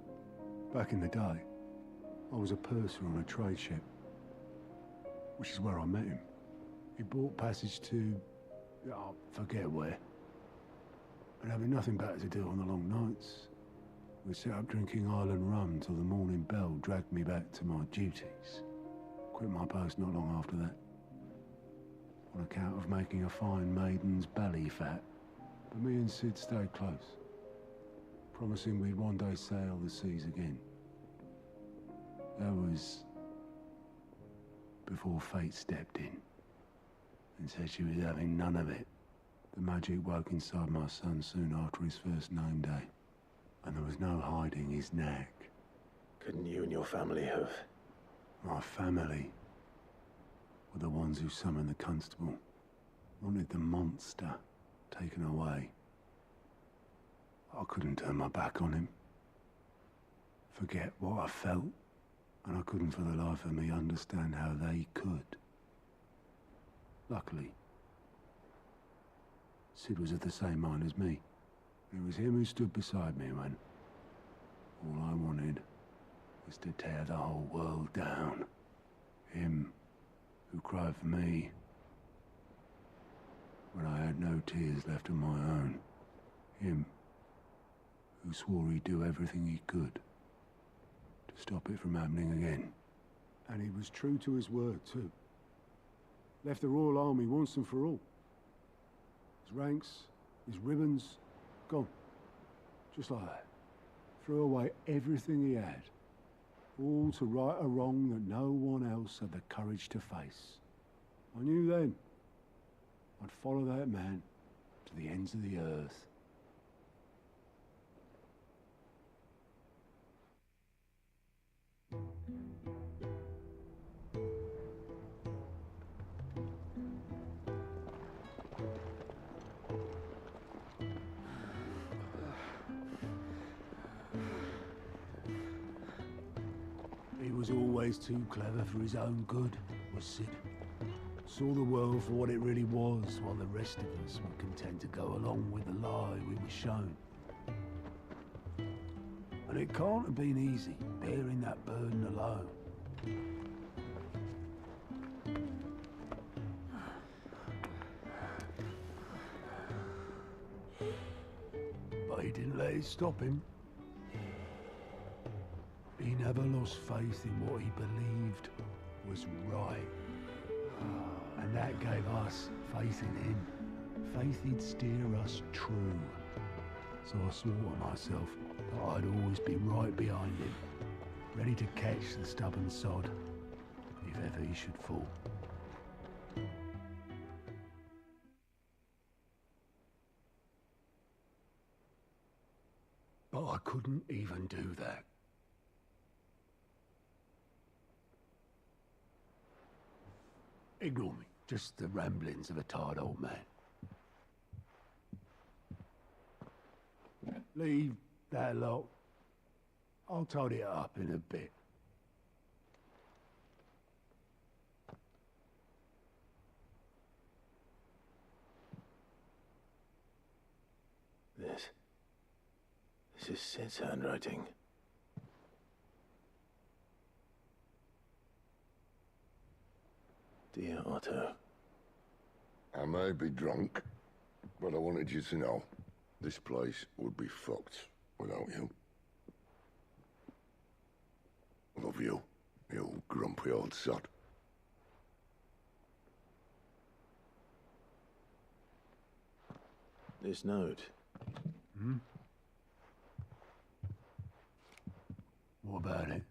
Back in the day, I was a purser on a trade ship, which is where I met him. He bought passage to... I forget where. And having nothing better to do on the long nights, we set up drinking island rum till the morning bell dragged me back to my duties. Quit my post not long after that. On account of making a fine maiden's belly fat. But me and Sid stayed close, promising we'd one day sail the seas again. That was before fate stepped in and said she was having none of it. The magic woke inside my son soon after his first name day, and there was no hiding his knack. Couldn't you and your family have... My family were the ones who summoned the constable, wanted the monster taken away. I couldn't turn my back on him, forget what I felt, and I couldn't for the life of me understand how they could. Luckily, Sid was of the same mind as me. It was him who stood beside me when all I wanted was to tear the whole world down. Him who cried for me when I had no tears left of my own. Him who swore he'd do everything he could to stop it from happening again. And he was true to his word, too. Left the Royal Army once and for all. His ranks, his ribbons, gone. Just like that. Threw away everything he had. All to right a wrong that no one else had the courage to face. I knew then I'd follow that man to the ends of the earth. He was always too clever for his own good, was Sid. Saw the world for what it really was, while the rest of us were content to go along with the lie we were shown. And it can't have been easy, bearing that burden alone. But he didn't let it stop him. He never lost faith in what he believed was right. And that gave us faith in him. Faith he'd steer us true. So I swore to myself that I'd always be right behind him, ready to catch the stubborn sod if ever he should fall. But I couldn't even do that. Ignore me, just the ramblings of a tired old man. Leave that lot. I'll tidy it up in a bit. This is Sid's handwriting. Dear Otto. I may be drunk, but I wanted you to know this place would be fucked without you. Love you, you grumpy old sod. This note. Hmm? What about it?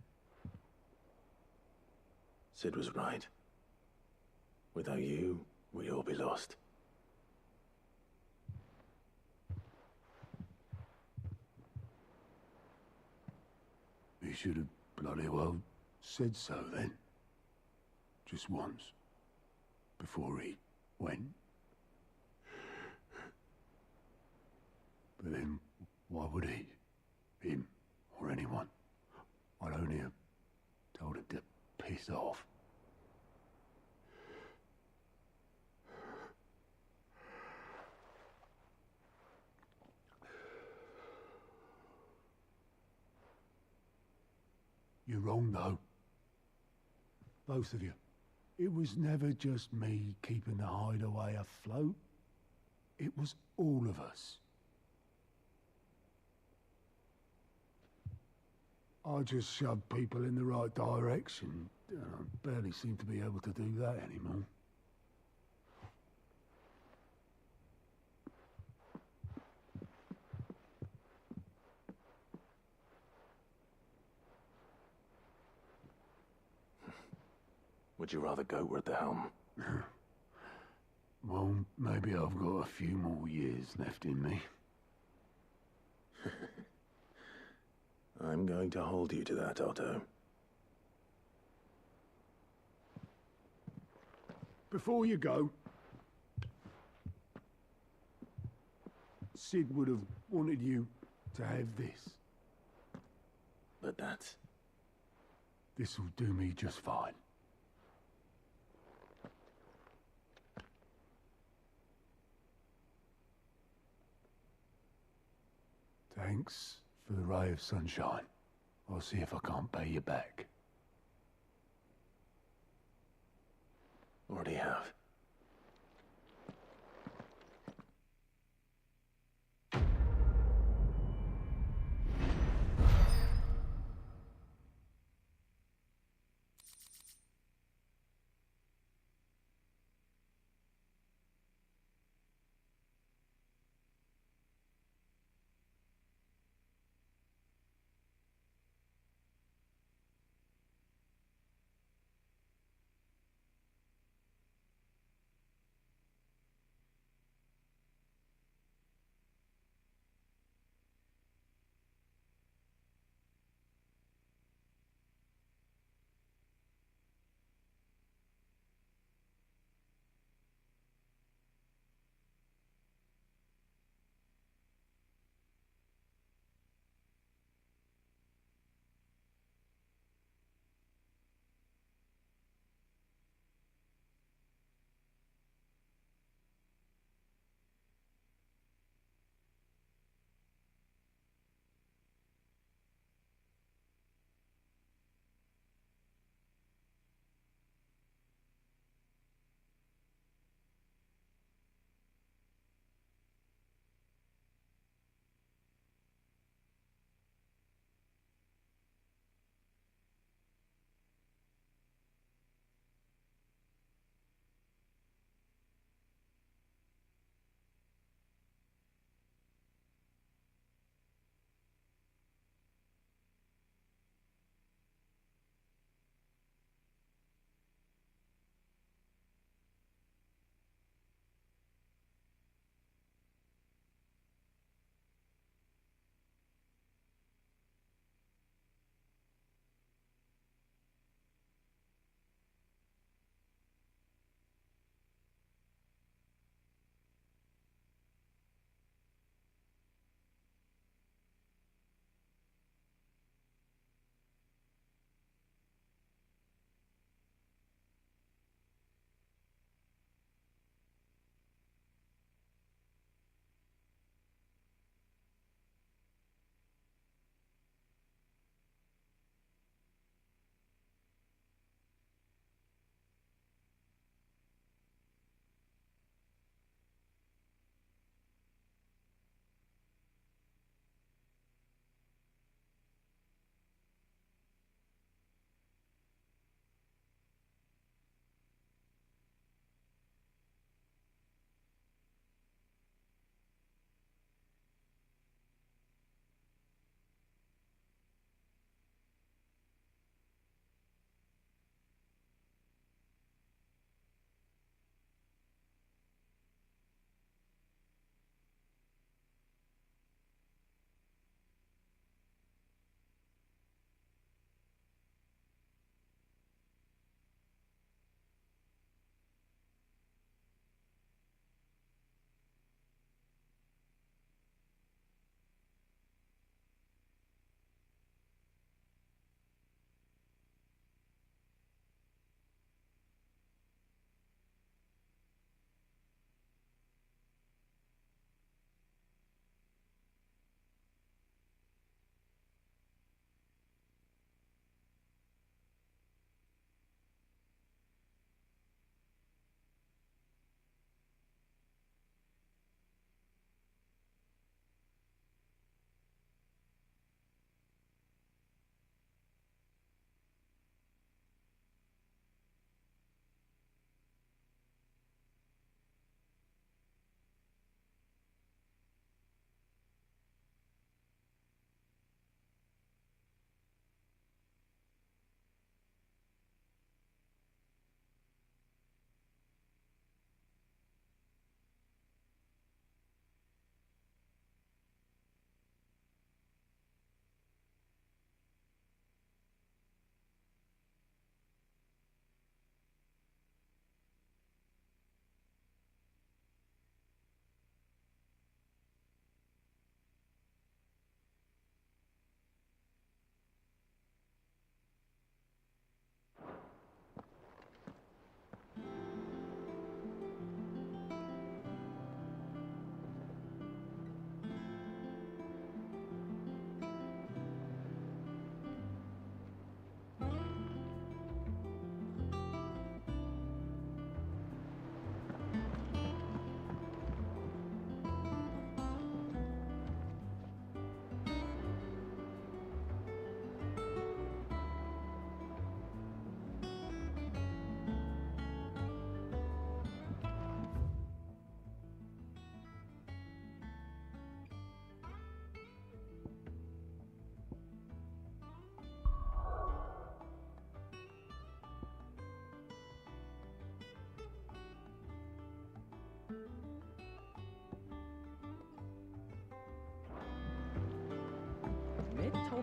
Sid was right. Without you, we'd all be lost. He should have bloody well said so then. Just once. Before he went. But then, why would he? Him, or anyone? I'd only have told him to piss off. You're wrong, though. Both of you. It was never just me keeping the hideaway afloat. It was all of us. I just shoved people in the right direction. I barely seem to be able to do that anymore. Would you rather goat at the helm? Well, maybe I've got a few more years left in me. I'm going to hold you to that, Otto. Before you go, Sid would have wanted you to have this. But that's... This'll do me just fine. Thanks for the ray of sunshine. I'll see if I can't pay you back. Already have.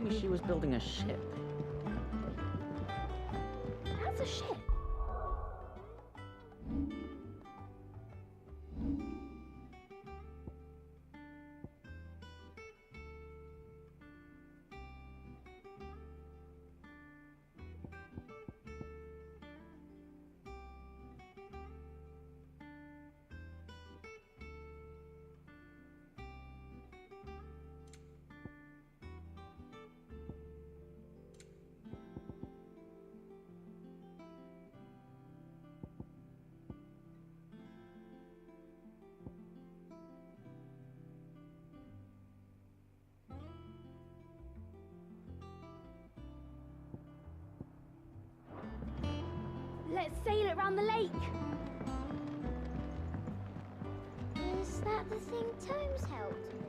me she was building a ship. That's a ship. Let's sail it round the lake. Is that the thing Tomes helped me?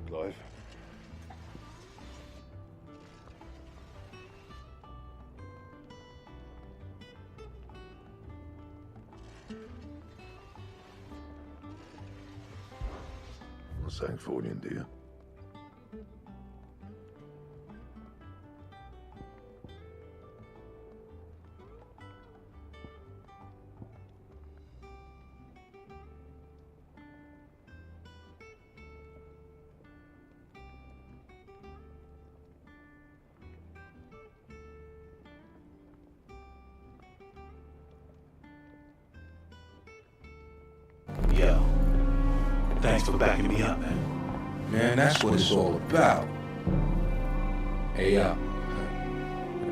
Clive. Sancfordian, do you? Yo, thanks for backing me up, man. Man, that's what it's all about. Hey, I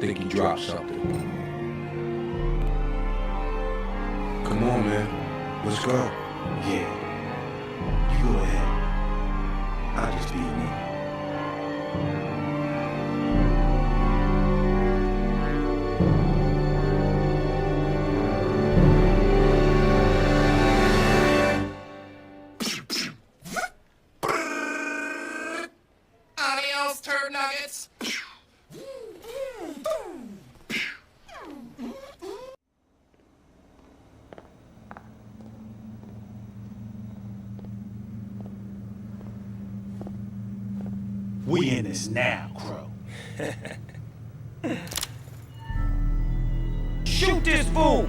think you dropped something. Come on, man. Let's go. Yeah. You go ahead. I'll just be me. We in this now, Crow. Shoot this fool!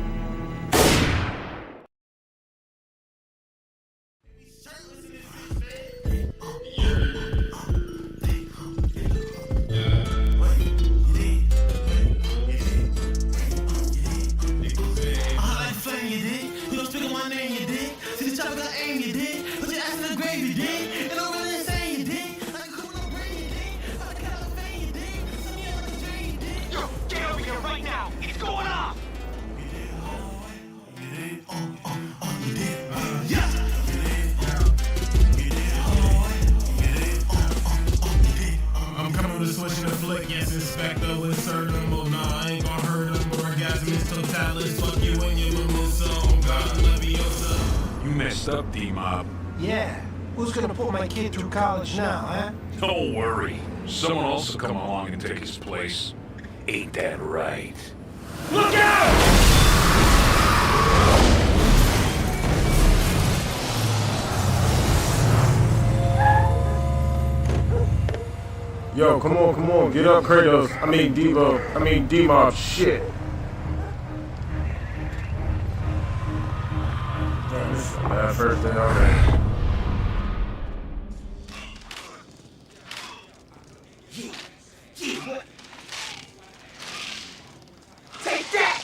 Up, D-Mob. Yeah. Who's gonna put my kid through college now, huh? Don't worry. Someone else will come along and take his place. Ain't that right? Look out! Yo, come on. Get up, Kratos. D-Mob. Shit. First thing already. Take that!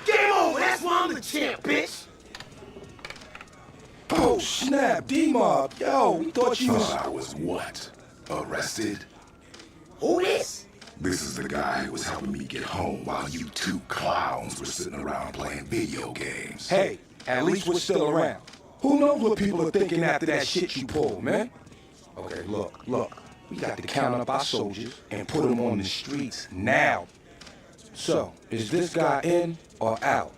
Game over! That's why I'm the champ, bitch! Oh, snap, D-Mob. Yo, we thought you was... I was what? Arrested? Who this? This is the guy who was helping me get home while you two clowns were sitting around playing video games. Hey, at least we're still around. Who knows what people are thinking after that shit you pulled, man? Okay, look. We got to count up our soldiers and put them on the streets now. So, is this guy in or out?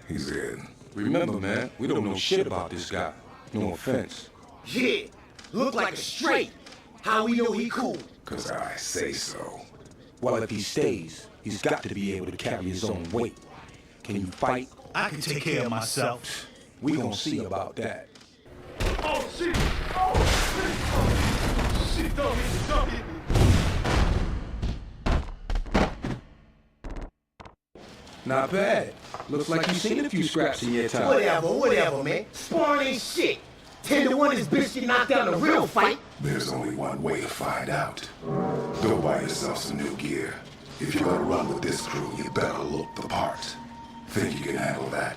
He's in. Remember, man, we don't know shit about this guy. No offense. Yeah, look like a straight. How we know he cool? 'Cause I say so. Well, if he stays, he's got to be able to carry his own weight. Can you fight? I can take care of myself. We gonna see about that. Oh, shit! Oh, shit! Don't hit me! Not bad. Looks like you've seen a few scraps in your time. Whatever, man. Sparring ain't shit. 10 to 1 this bitch get knocked out in a real fight. There's only one way to find out. Go buy yourself some new gear. If you're gonna run with this crew, you better look the part. Think you can handle that?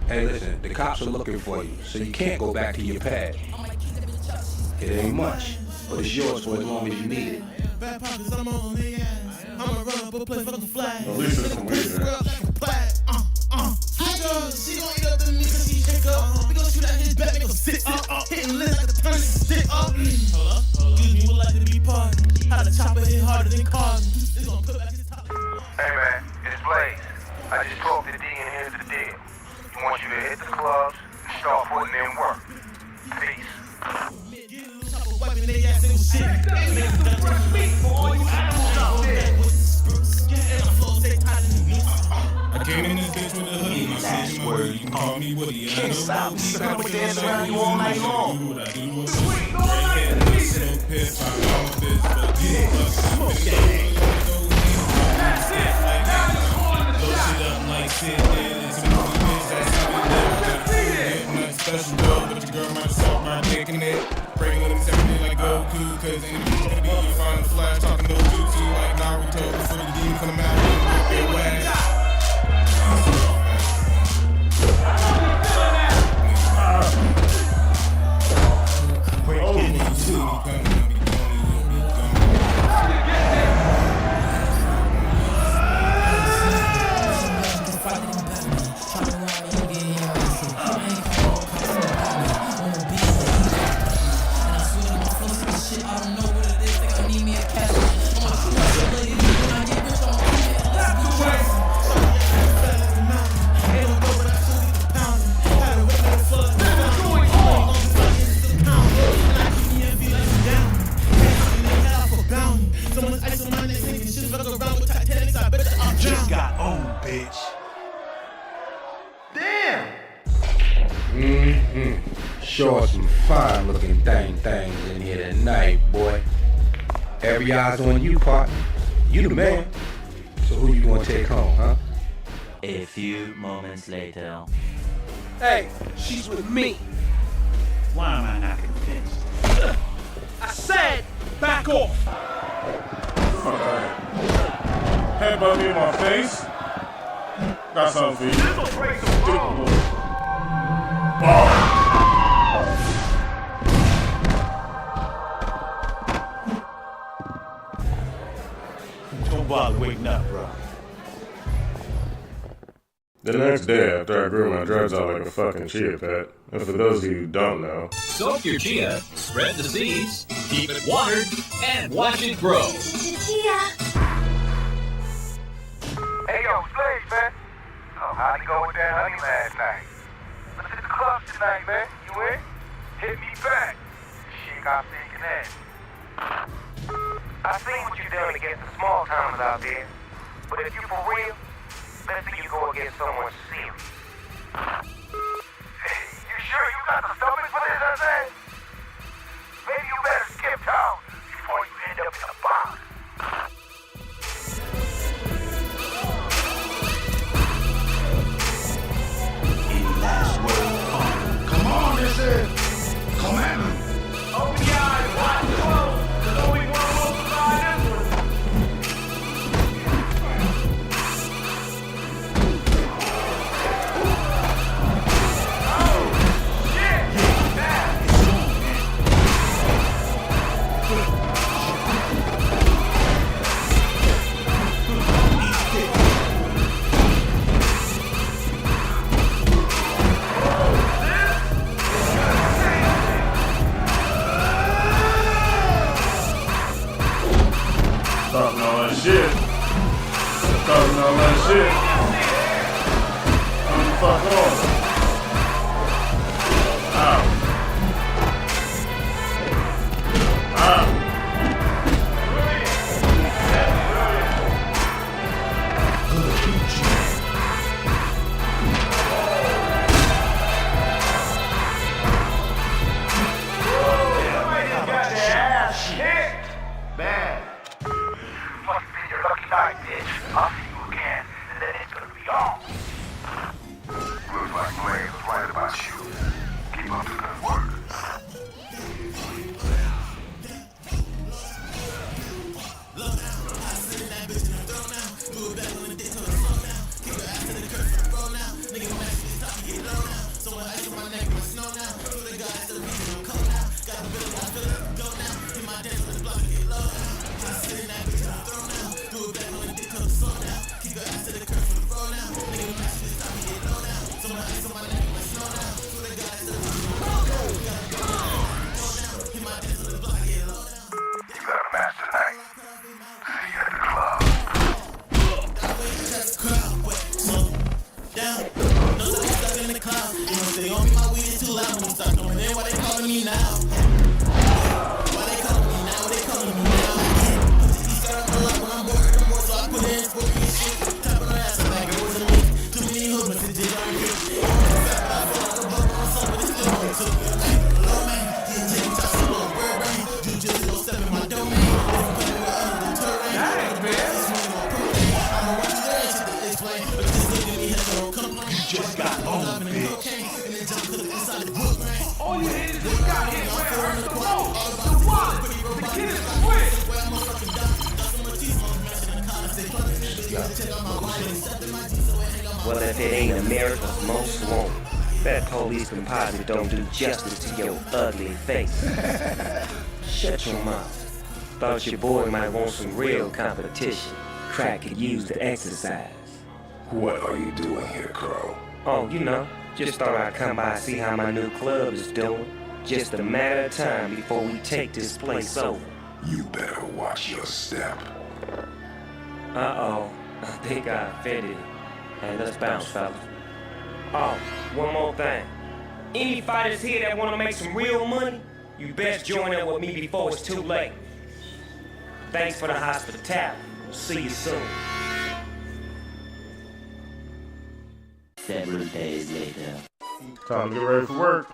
Hey, listen, the cops are looking for you, so you can't go back to your pad. It ain't much, but it's yours for as long as you need it. I'ma run up a play for the flag. At least it's from way there. She gon' eat up the meat cause she shake up. We gon' shoot at his back, make him sit up. Hitting lit like a turn stick up. Hello? Excuse me, would like to be pardoned. How the chopper hit harder than cars. It's gonna put back his top. Hey man, it's Blaze. I just talked to D and here's the deal. He wants you to hit the clubs and start putting in work. Peace. Wiping their ass in shit. I came in this bitch with a hoodie. My last word, you can call me Woody. Can't stop me, so I'ma dance around you all night long. That's it. Now you're calling the shot. Up like shit, man. It's a movie, bitch. That's how we live. Special dog, but your girl might suck my dick in it. Breaking with him separately like Goku, cause anything's gonna be you find the flash talking no jutsu like Naruto before the demon come out and whip your ass. Just got old, bitch. Damn! Sure some fine looking things in here tonight, boy. Every eye's on you, partner. You the man. So who you gonna take home, huh? A few moments later. Hey, she's with me. Why am I not convinced? I said, back off. Headbutt me in my face. Got something for you. Don't bother waking up, bro. The next day after I grew my dreads out like a fucking chia pet, and for those of you who don't know, soak your chia, spread the seeds, keep it watered, and watch it grow. Hey yo, Slaves, man. So how'd it go with that honey last night? Let's hit the club tonight, man. You in? Hit me back. Shit got thinking that. I seen what you done against the small timers out there. But if you for real, let's see you go against someone serious. Hey, you sure you got the stomach for this, I said? Maybe you better skip town before you end up in a box. Last word. Come on, this is. Come at me. Open your eyes, watch close. There's only one way to survive this one. Oh, shit. Now. talking all that shit. Talking all that shit. Come the fuck on. Ow. Ow. bitch. I'll see you again, and then it's gonna be on. Looks like Blade was right about you. Keep up the good work. Well, if it ain't America's most wanted, that police composite don't do justice to your ugly face. Shut your mouth. Thought your boy might want some real competition. Crack could use the exercise. What are you doing here, Crow? Oh, you know, just thought I'd come by and see how my new club is doing. Just a matter of time before we take this place over. You better watch your step. Uh-oh, I think I offended him. Hey, let's bounce, fellas. Oh, one more thing. Any fighters here that want to make some real money, you best join up with me before it's too late. Thanks for the hospitality. See you soon. Several days later. Time to get ready for work.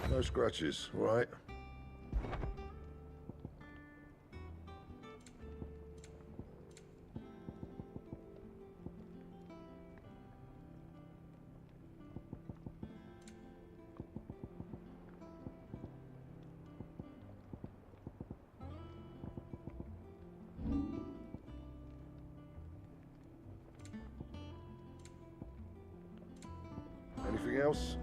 No scratches, right? Anything else?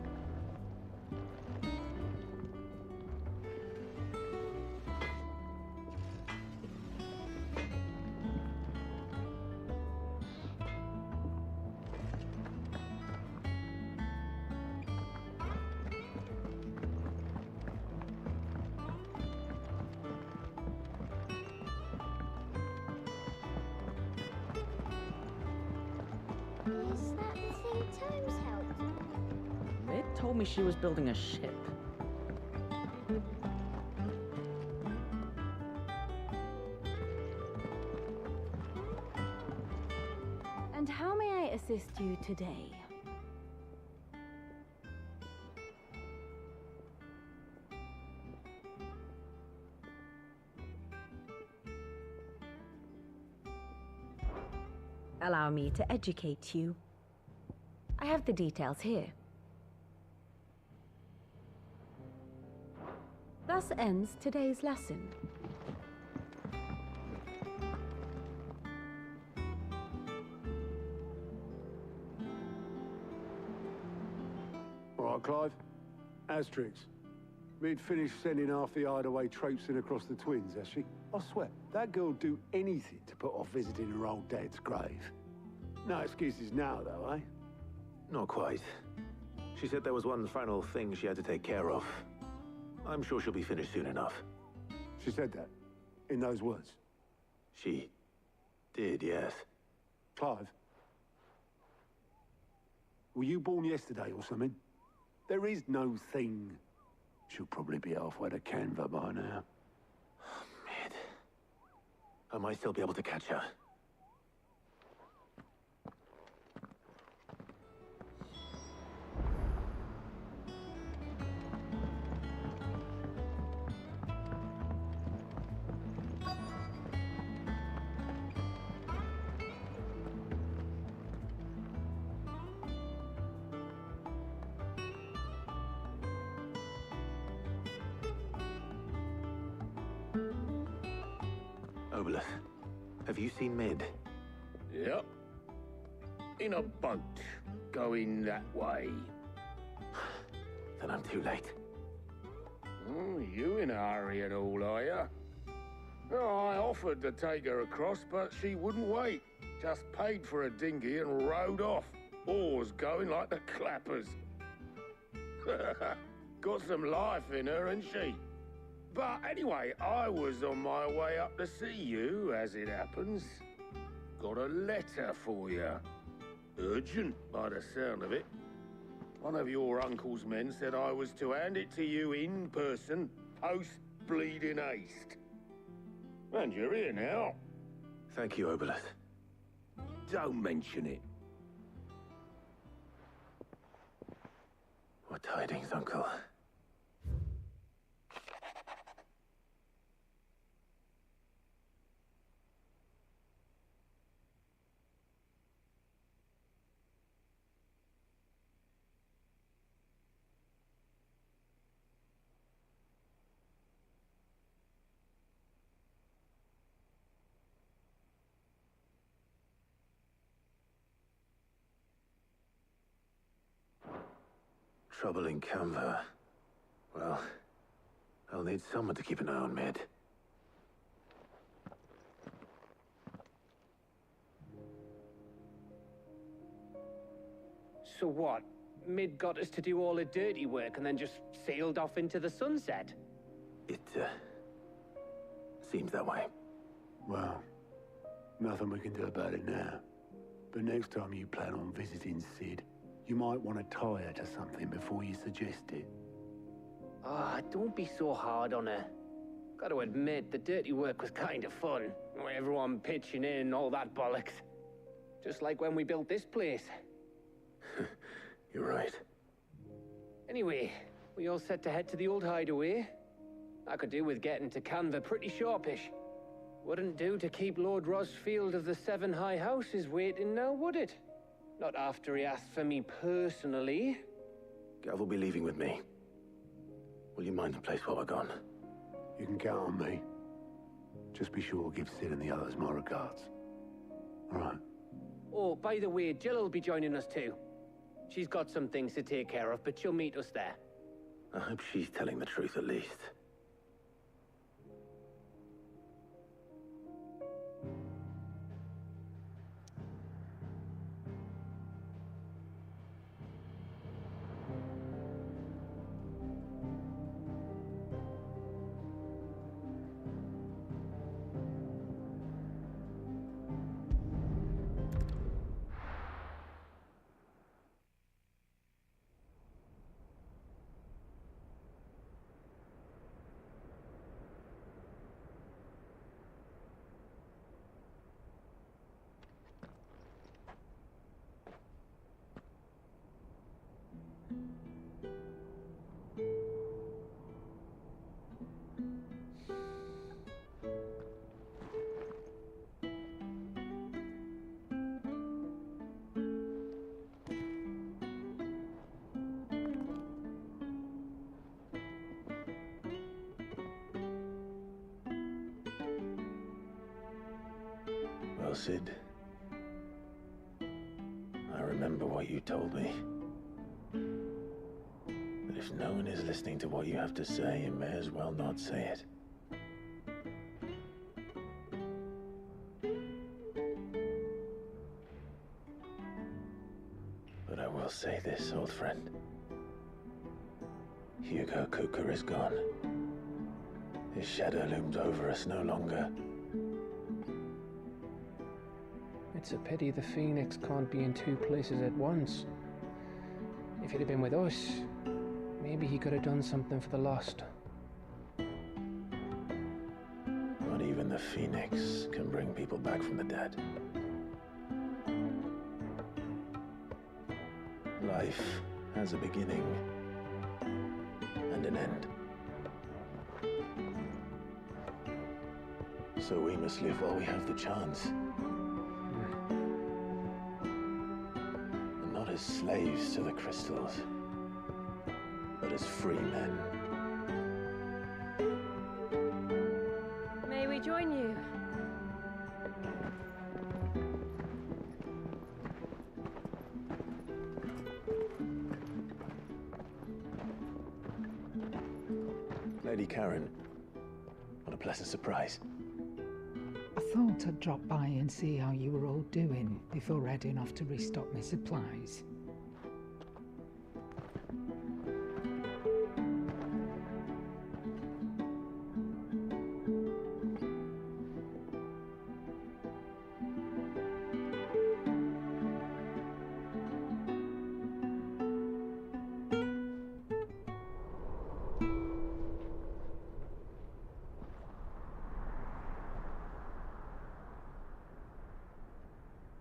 Is that the thing Tomes helped? It told me she was building a ship. And how may I assist you today? Allow me to educate you. I have the details here. Thus ends today's lesson. All right, Clive. Astrix. We'd finished sending half the hideaway traipsing across the twins, has she? I swear, that girl'd do anything to put off visiting her old dad's grave. No excuses now, though, eh? Not quite. She said there was one final thing she had to take care of. I'm sure she'll be finished soon enough. She said that? In those words? She did, yes. Clive? Were you born yesterday or something? There is no thing. She'll probably be halfway to Canva by now. Mid. I might still be able to catch her. Obolus, have you seen Mid? Yep. In a boat, going that way. Then I'm too late. Oh, you in a hurry at all, are you? Oh, I offered to take her across, but she wouldn't wait. Just paid for a dinghy and rowed off. Oars going like the clappers. Got some life in her, ain't she? But anyway, I was on my way up to see you, as it happens. Got a letter for you. Urgent, by the sound of it. One of your uncle's men said I was to hand it to you in person, post-bleeding haste. And you're here now. Thank you, Obolus. Don't mention it. What tidings, Uncle? Trouble in Canva. Well, I'll need someone to keep an eye on Mid. So what? Mid got us to do all the dirty work and then just sailed off into the sunset? It, seems that way. Well, nothing we can do about it now. But next time you plan on visiting Sid, you might want to tie her to something before you suggest it. Ah, don't be so hard on her. Gotta admit, the dirty work was kind of fun. Everyone pitching in, all that bollocks. Just like when we built this place. You're right. Anyway, we all set to head to the old hideaway. I could do with getting to Canva pretty sharpish. Wouldn't do to keep Lord Rosfield of the Seven High Houses waiting now, would it? Not after he asked for me personally. Gav will be leaving with me. Will you mind the place while we're gone? You can count on me. Just be sure to give Sid and the others my regards. All right. Oh, by the way, Jill will be joining us too. She's got some things to take care of, but she'll meet us there. I hope she's telling the truth at least. Well, Sid, I remember what you told me. But if no one is listening to what you have to say, you may as well not say it. But I will say this, old friend. Hugo Kuka is gone. His shadow looms over us no longer. It's a pity the Phoenix can't be in two places at once. If he'd have been with us, maybe he could have done something for the lost. Not even the Phoenix can bring people back from the dead. Life has a beginning and an end. So we must live while we have the chance. And not as slaves to the crystals, but as free men. May we join you? Lady Karen, what a pleasant surprise. I thought I'd drop by and see how you were all doing before heading off to restock my supplies.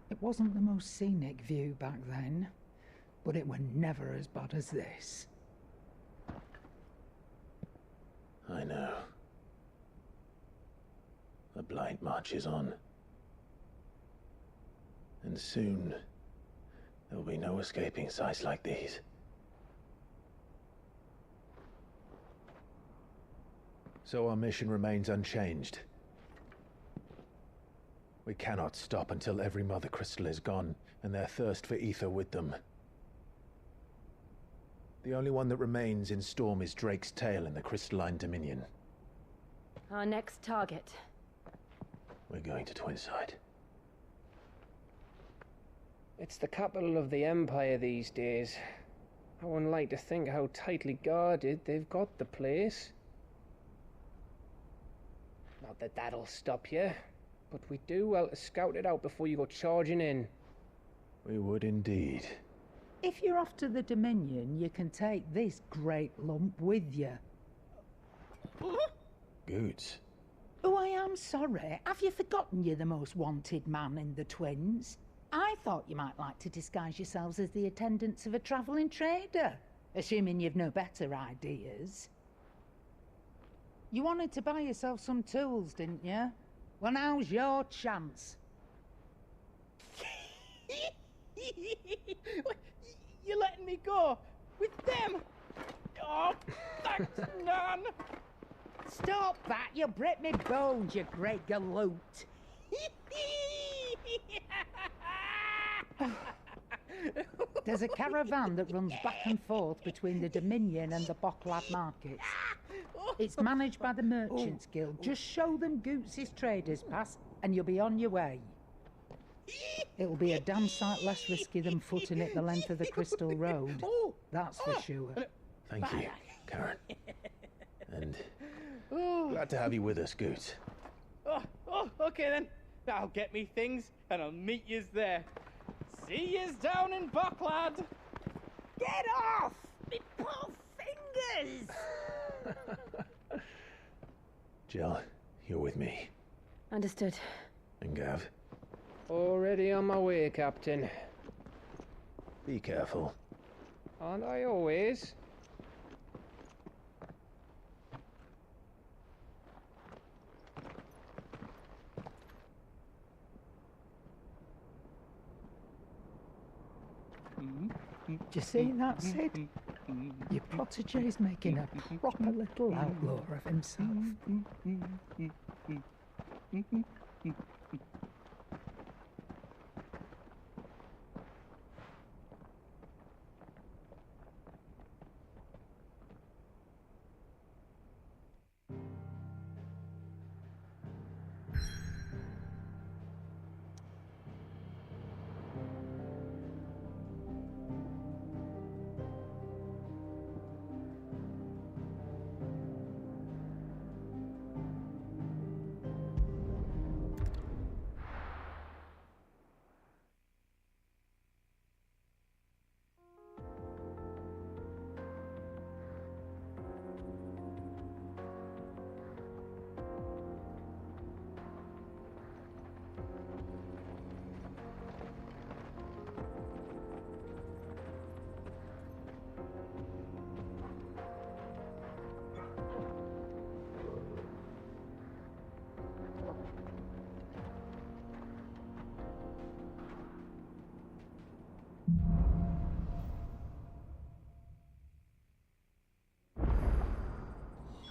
It wasn't the most scenic view back then, but it were never as bad as this. I know. The Blight marches on. And soon, there will be no escaping sights like these. So our mission remains unchanged. We cannot stop until every Mother Crystal is gone, and their thirst for ether with them. The only one that remains in Storm is Drake's Tail in the Crystalline Dominion. Our next target. We're going to Twinside. It's the capital of the Empire these days. I wouldn't like to think how tightly guarded they've got the place. Not that that'll stop you, but we do well to scout it out before you go charging in. We would indeed. If you're off to the Dominion, you can take this great lump with you. Goods. Oh, I am sorry. Have you forgotten you're the most wanted man in the Twins? I thought you might like to disguise yourselves as the attendants of a travelling trader, assuming you've no better ideas. You wanted to buy yourself some tools, didn't you? Well, now's your chance. You're letting me go with them? Oh, thanks, Nan. Stop that! You'll break me bones, you great galoot. There's a caravan that runs back and forth between the Dominion and the Bocklad markets. It's managed by the Merchants Guild. Just show them Goots' traders pass and you'll be on your way. It'll be a damn sight less risky than footing it the length of the Crystal Road. That's for sure. Thank you, Karen. And glad to have you with us, Goots. Oh, okay then. I'll get me things and I'll meet yous there. See yous down in Bocklad. Get off! Me poor fingers! Jill, you're with me. Understood. And Gav? Already on my way, Captain. Be careful. Aren't I always? Do you see that, Sid? Your protege's making a proper little outlaw of himself.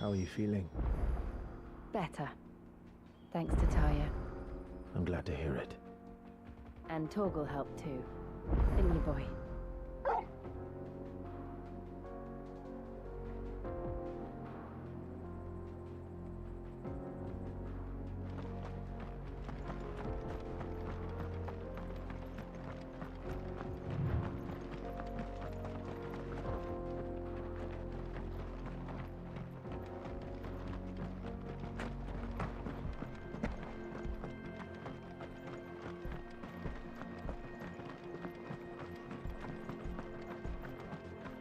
How are you feeling? Better. Thanks to Taya. I'm glad to hear it. And Torgal helped too. Didn't you, boy?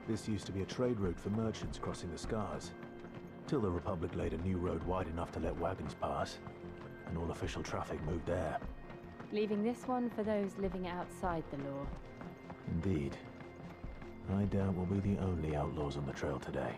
This used to be a trade route for merchants crossing the Scars, till the Republic laid a new road wide enough to let wagons pass, and all official traffic moved there. Leaving this one for those living outside the law. Indeed. I doubt we'll be the only outlaws on the trail today.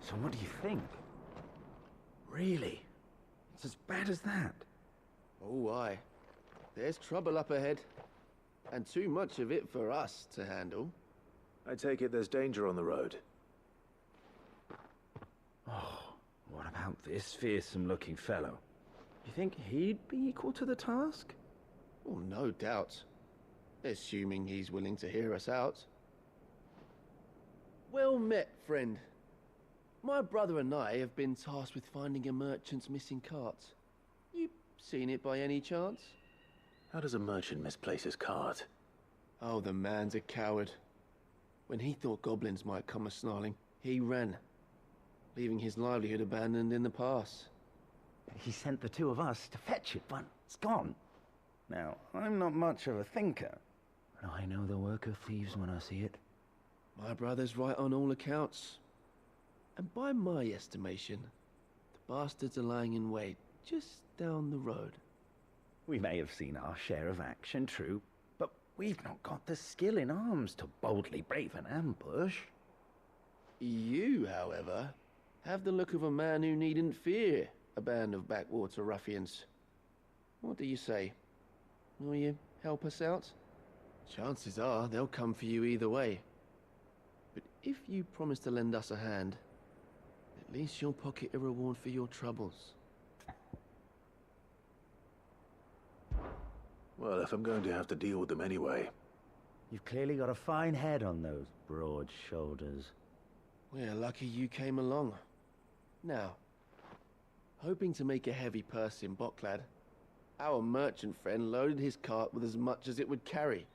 So what do you think? Really? It's as bad as that? Oh, aye. There's trouble up ahead. And too much of it for us to handle. I take it there's danger on the road. Oh, what about this fearsome-looking fellow? You think he'd be equal to the task? Oh, no doubt. Assuming he's willing to hear us out. Well met, friend. My brother and I have been tasked with finding a merchant's missing cart. You seen it by any chance? How does a merchant misplace his cart? Oh, the man's a coward. When he thought goblins might come a-snarling, he ran, leaving his livelihood abandoned in the pass. He sent the two of us to fetch it, but it's gone. Now, I'm not much of a thinker, but I know the work of thieves when I see it. My brother's right on all accounts. And by my estimation, the bastards are lying in wait just down the road. We may have seen our share of action, true, but we've not got the skill in arms to boldly brave an ambush. You, however, have the look of a man who needn't fear a band of backwater ruffians. What do you say? Will you help us out? Chances are they'll come for you either way. But if you promise to lend us a hand, at least you'll pocket a reward for your troubles. Well, if I'm going to have to deal with them anyway. You've clearly got a fine head on those broad shoulders. We're lucky you came along. Now, hoping to make a heavy purse in Boklad, our merchant friend loaded his cart with as much as it would carry.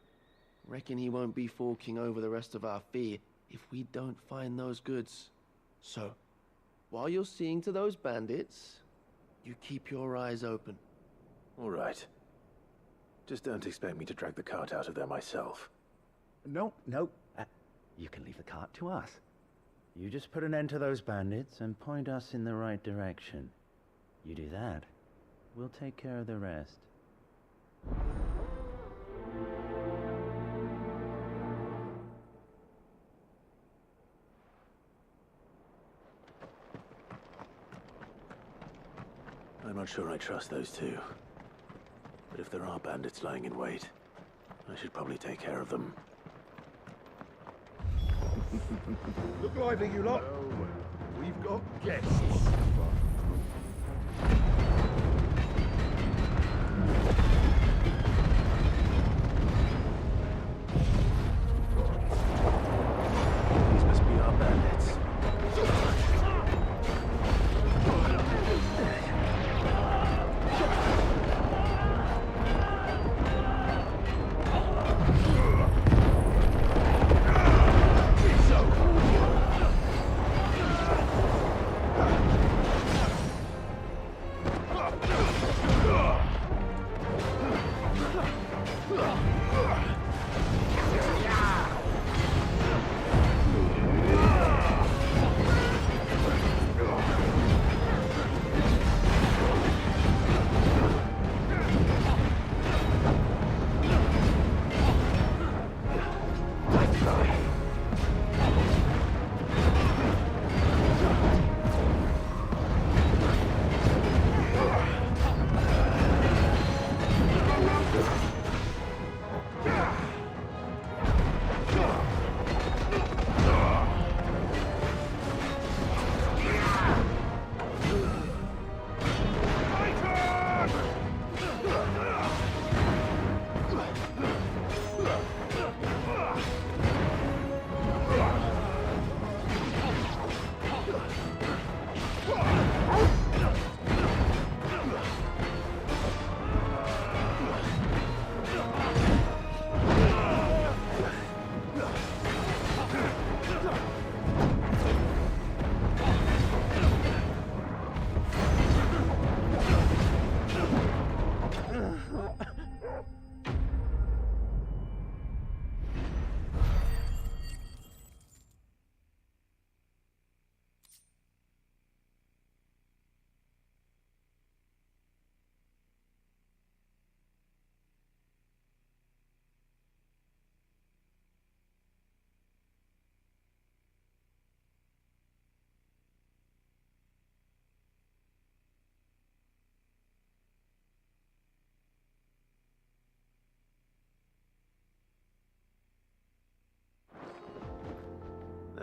Reckon he won't be forking over the rest of our fee if we don't find those goods. So, while you're seeing to those bandits, you keep your eyes open. All right. Just don't expect me to drag the cart out of there myself. No. You can leave the cart to us. You just put an end to those bandits and point us in the right direction. You do that, we'll take care of the rest. I'm not sure I trust those two. But if there are bandits lying in wait, I should probably take care of them. Look lively, you lot. We've got guests. These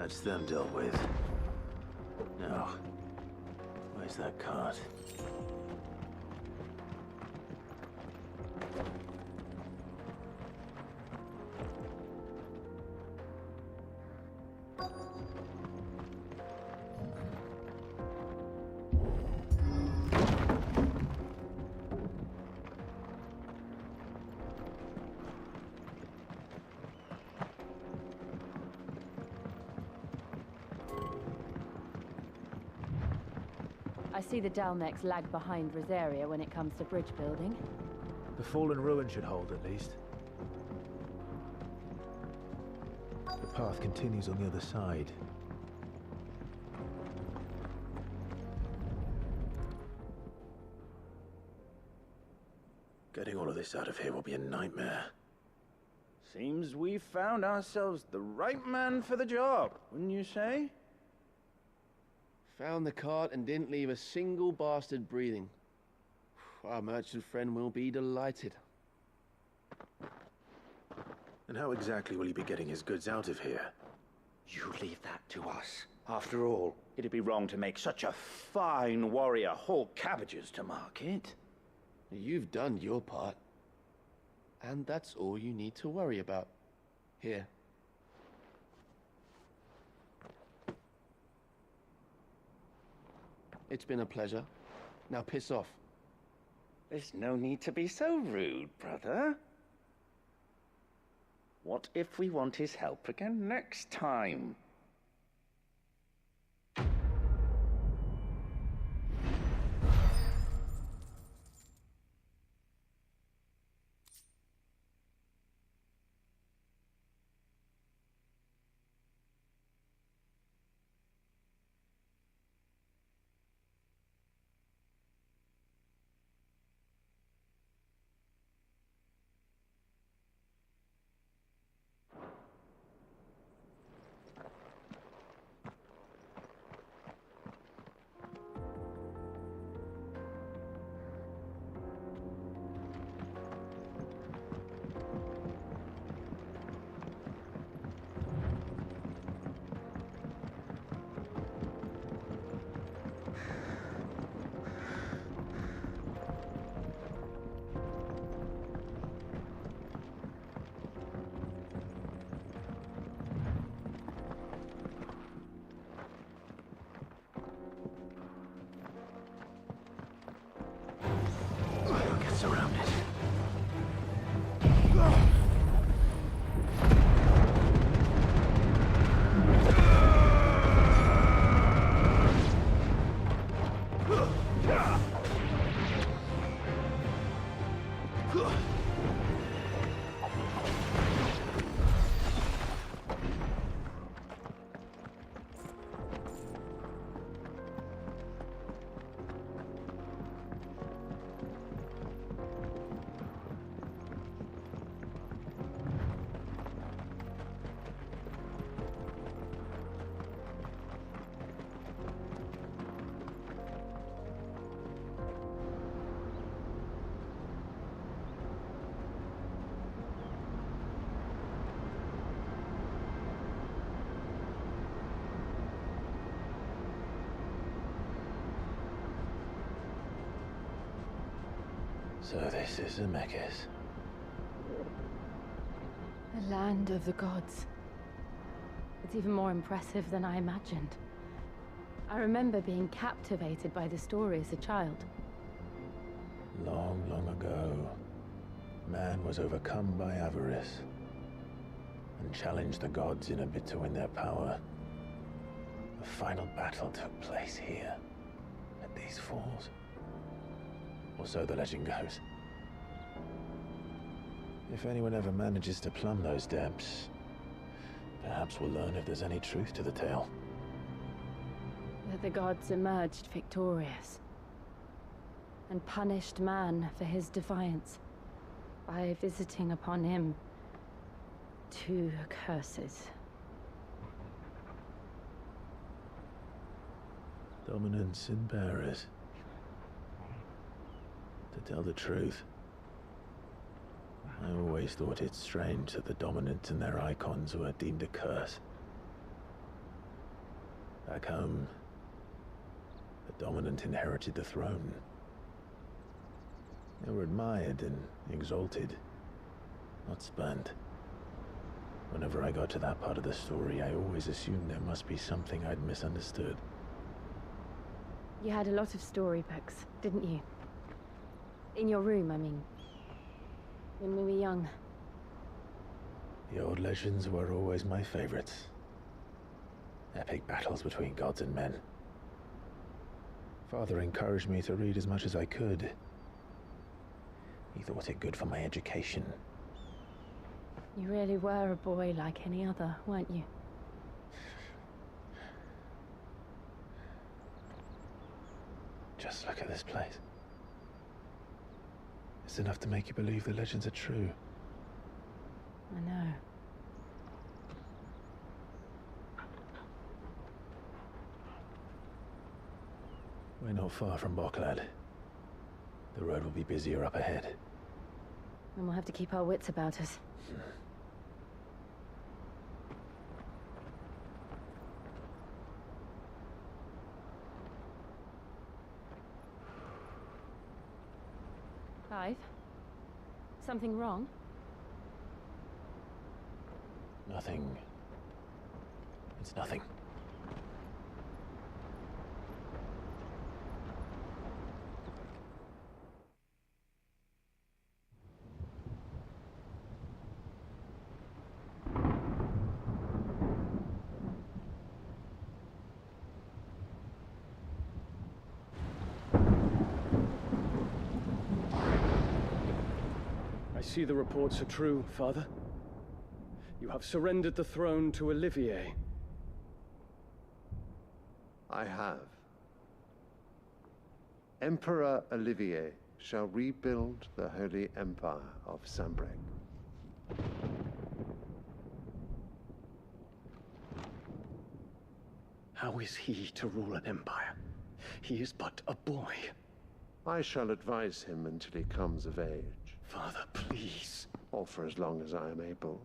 That's them dealt with. Now, where's that cart? I see the Dalnecs lag behind Rosaria when it comes to bridge building. The fallen ruin should hold, at least. The path continues on the other side. Getting all of this out of here will be a nightmare. Seems we've found ourselves the right man for the job, wouldn't you say? Found the cart and didn't leave a single bastard breathing. Our merchant friend will be delighted. And how exactly will he be getting his goods out of here? You leave that to us. After all, it'd be wrong to make such a fine warrior haul cabbages to market. You've done your part. And that's all you need to worry about. Here. It's been a pleasure. Now piss off. There's no need to be so rude, brother. What if we want his help again next time? Surrounded. So this is Zemeckis. The land of the gods. It's even more impressive than I imagined. I remember being captivated by the story as a child. Long, long ago, man was overcome by avarice and challenged the gods in a bid to win their power. The final battle took place here, at these falls. Or so the legend goes. If anyone ever manages to plumb those depths, perhaps we'll learn if there's any truth to the tale. That the gods emerged victorious and punished man for his defiance by visiting upon him 2 curses. Dominance and bearers. To tell the truth, I always thought it strange that the dominant and their icons were deemed a curse. Back home, the dominant inherited the throne. They were admired and exalted, not spurned. Whenever I got to that part of the story, I always assumed there must be something I'd misunderstood. You had a lot of storybooks, didn't you? In your room, I mean. When we were young. The old legends were always my favorites. Epic battles between gods and men. Father encouraged me to read as much as I could. He thought it good for my education. You really were a boy like any other, weren't you? Just look at this place. It's enough to make you believe the legends are true. I know. We're not far from Boklad. The road will be busier up ahead. And we'll have to keep our wits about us. Clive? Something wrong? Nothing. It's nothing. I see the reports are true, Father. You have surrendered the throne to Olivier. I have. Emperor Olivier shall rebuild the Holy Empire of Sanbreque. How is he to rule an empire? He is but a boy. I shall advise him until he comes of age. Father, please. Or for as long as I am able.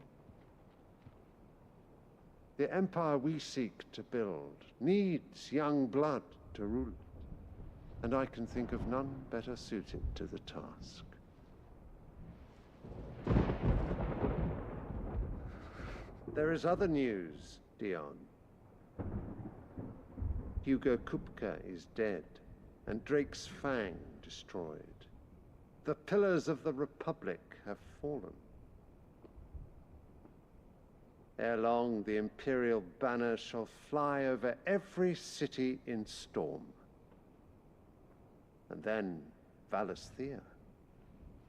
The empire we seek to build needs young blood to rule it, and I can think of none better suited to the task. There is other news, Dion. Hugo Kupka is dead, and Drake's Fang destroyed. The pillars of the Republic have fallen. Ere long, the Imperial banner shall fly over every city in Storm. And then Valisthea.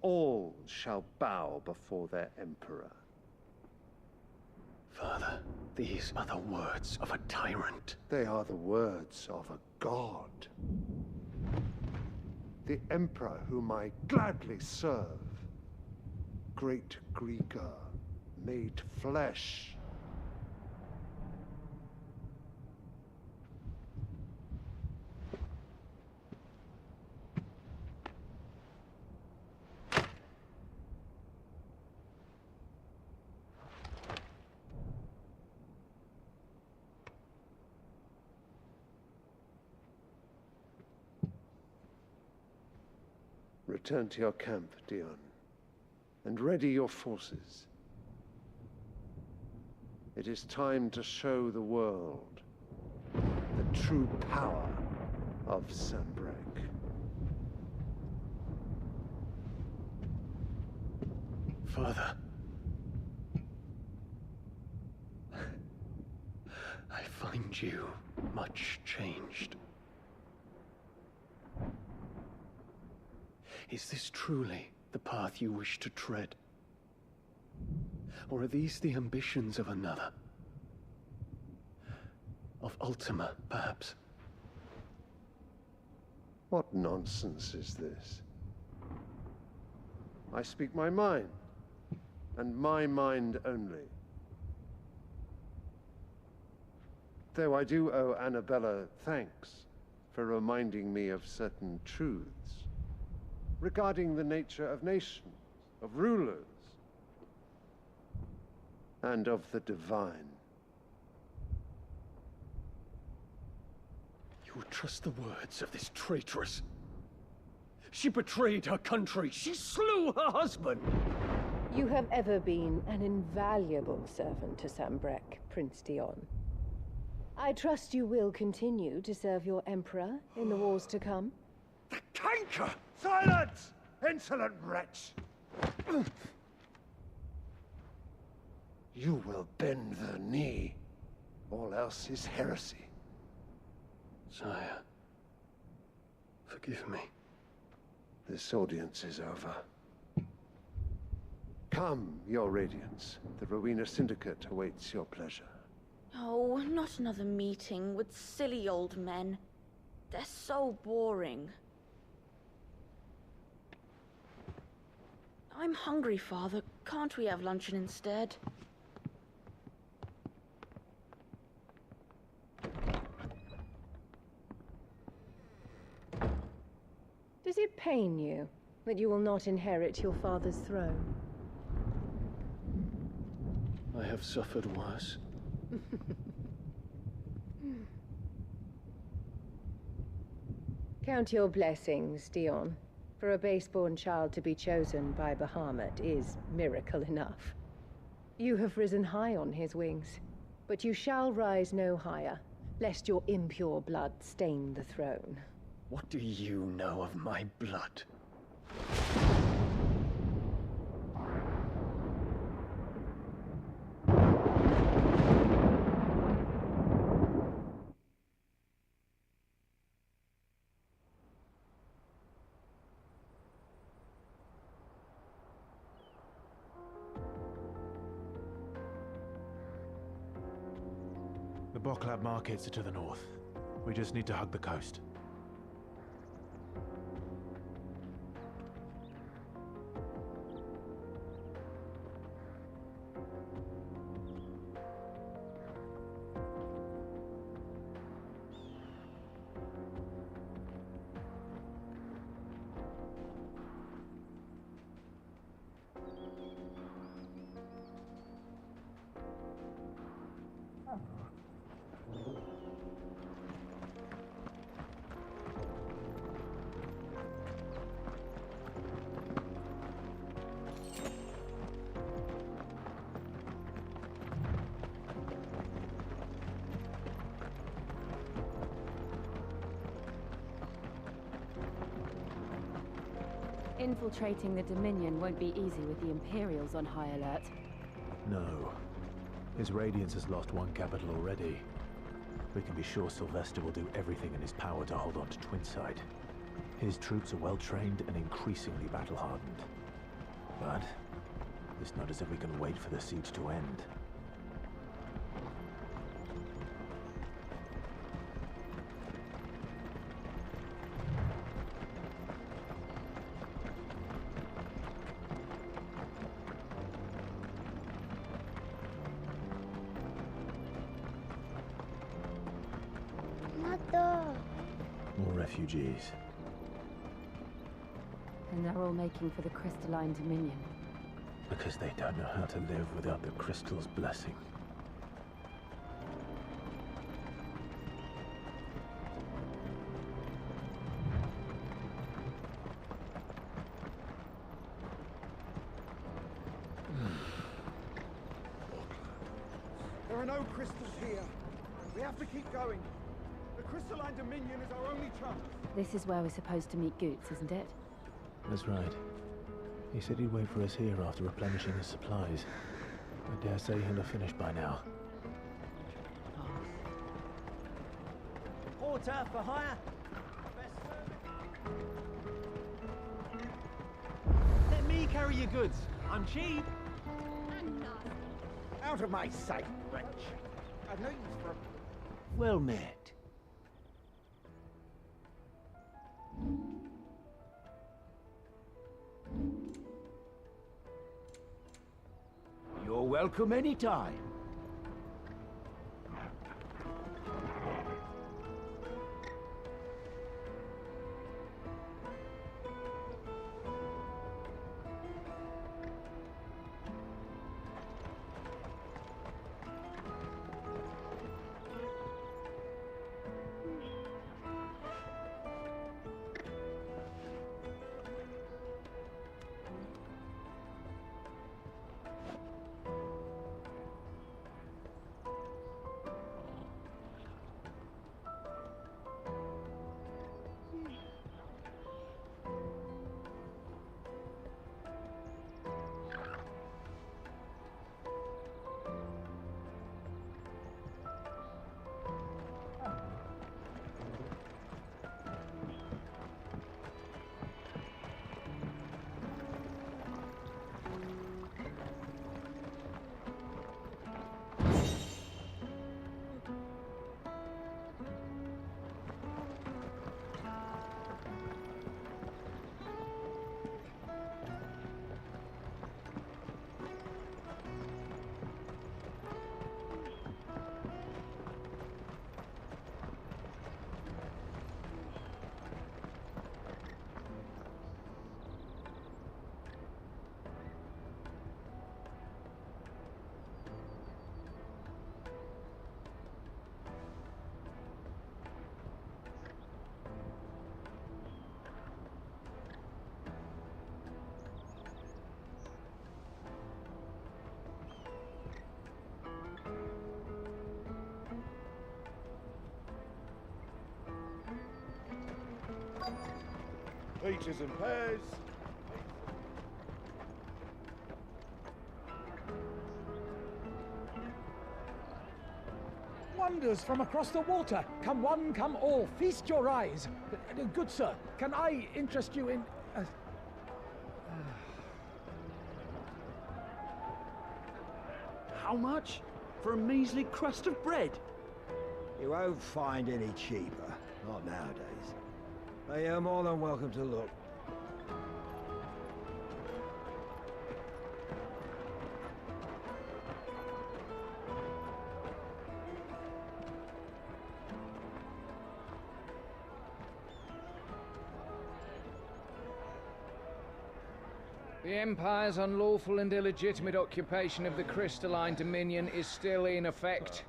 All shall bow before their Emperor. Father, these are the words of a tyrant. They are the words of a god. The Emperor whom I gladly serve. Great Greager, made flesh. Return to your camp, Dion, and ready your forces. It is time to show the world the true power of Sanbreque. Father. I find you much changed. Is this truly the path you wish to tread? Or are these the ambitions of another? Of Ultima, perhaps? What nonsense is this? I speak my mind, and my mind only. Though I do owe Annabella thanks for reminding me of certain truths regarding the nature of nations, of rulers, and of the divine. You would trust the words of this traitress. She betrayed her country. She slew her husband. You have ever been an invaluable servant to Sambrek, Prince Dion. I trust you will continue to serve your Emperor in the wars to come. The canker! Silence! Insolent wretch! You will bend the knee. All else is heresy. Sire, forgive me. This audience is over. Come, Your Radiance. The Rowena Syndicate awaits your pleasure. Oh, not another meeting with silly old men. They're so boring. I'm hungry, Father. Can't we have luncheon instead? Does it pain you that you will not inherit your father's throne? I have suffered worse. Count your blessings, Dion. For a base-born child to be chosen by Bahamut is miracle enough. You have risen high on his wings, but you shall rise no higher, lest your impure blood stain the throne. What do you know of my blood? The Boklab markets are to the north. We just need to hug the coast. Infiltrating the Dominion won't be easy with the Imperials on high alert. No. His Radiance has lost one capital already. We can be sure Sylvester will do everything in his power to hold on to Twinside. His troops are well trained and increasingly battle-hardened. But it's not as if we can wait for the siege to end. More refugees. And they're all making for the Crystalline Dominion. Because they don't know how to live without the Crystal's blessing. There are no crystals here. We have to keep going. The Crystalline Dominion is our only chance. This is where we're supposed to meet Goots, isn't it? That's right. He said he'd wait for us here after replenishing his supplies. I dare say he'll have finished by now. Porter for hire. Let me carry your goods. I'm cheap. Out of my sight, wretch. I've no use for a... Well met. You're welcome anytime. Peaches and pears. Wonders from across the water. Come one, come all. Feast your eyes. Good sir, can I interest you in... How much? For a measly crust of bread? You won't find any cheaper. Not nowadays. But you're more than welcome to look. The Empire's unlawful and illegitimate occupation of the Crystalline Dominion is still in effect.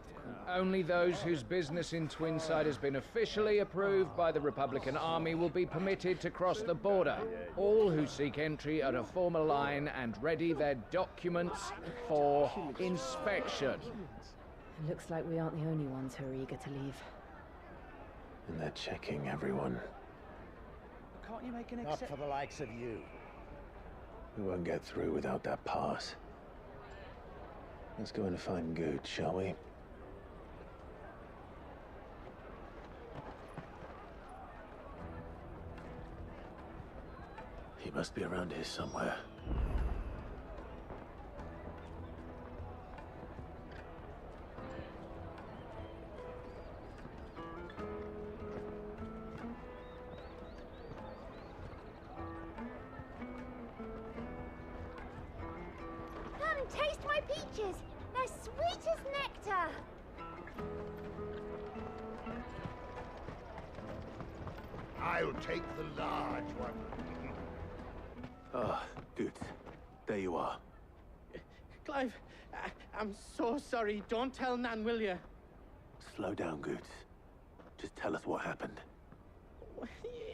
Only those whose business in Twinside has been officially approved by the Republican Army will be permitted to cross the border. All who seek entry are to form a line and ready their documents for inspection. Looks like we aren't the only ones who are eager to leave. And they're checking everyone. Can't you make an Not for the likes of you. We won't get through without that pass. Let's go and find Good, shall we? He must be around here somewhere. Taste my peaches! They're sweet as nectar! I'll take the large one. Ah, Good. There you are. Clive, I'm so sorry. Don't tell Nan, will you? Slow down, Good. Just tell us what happened.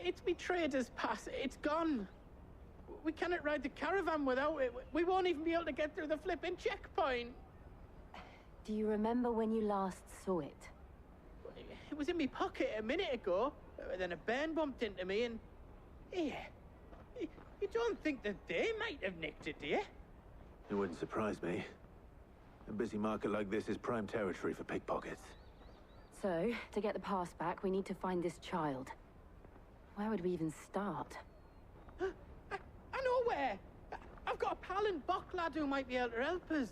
It's betrayed us, pass. It's gone. We cannot ride the caravan without it. We won't even be able to get through the flipping checkpoint. Do you remember when you last saw it? It was in my pocket a minute ago. Then a bairn bumped into me and... Here. You don't think that they might have nicked it, do you? It wouldn't surprise me. A busy market like this is prime territory for pickpockets. So, to get the pass back, we need to find this child. Where would we even start? I know where! I've got a pal in Bocklad who might be able to help us.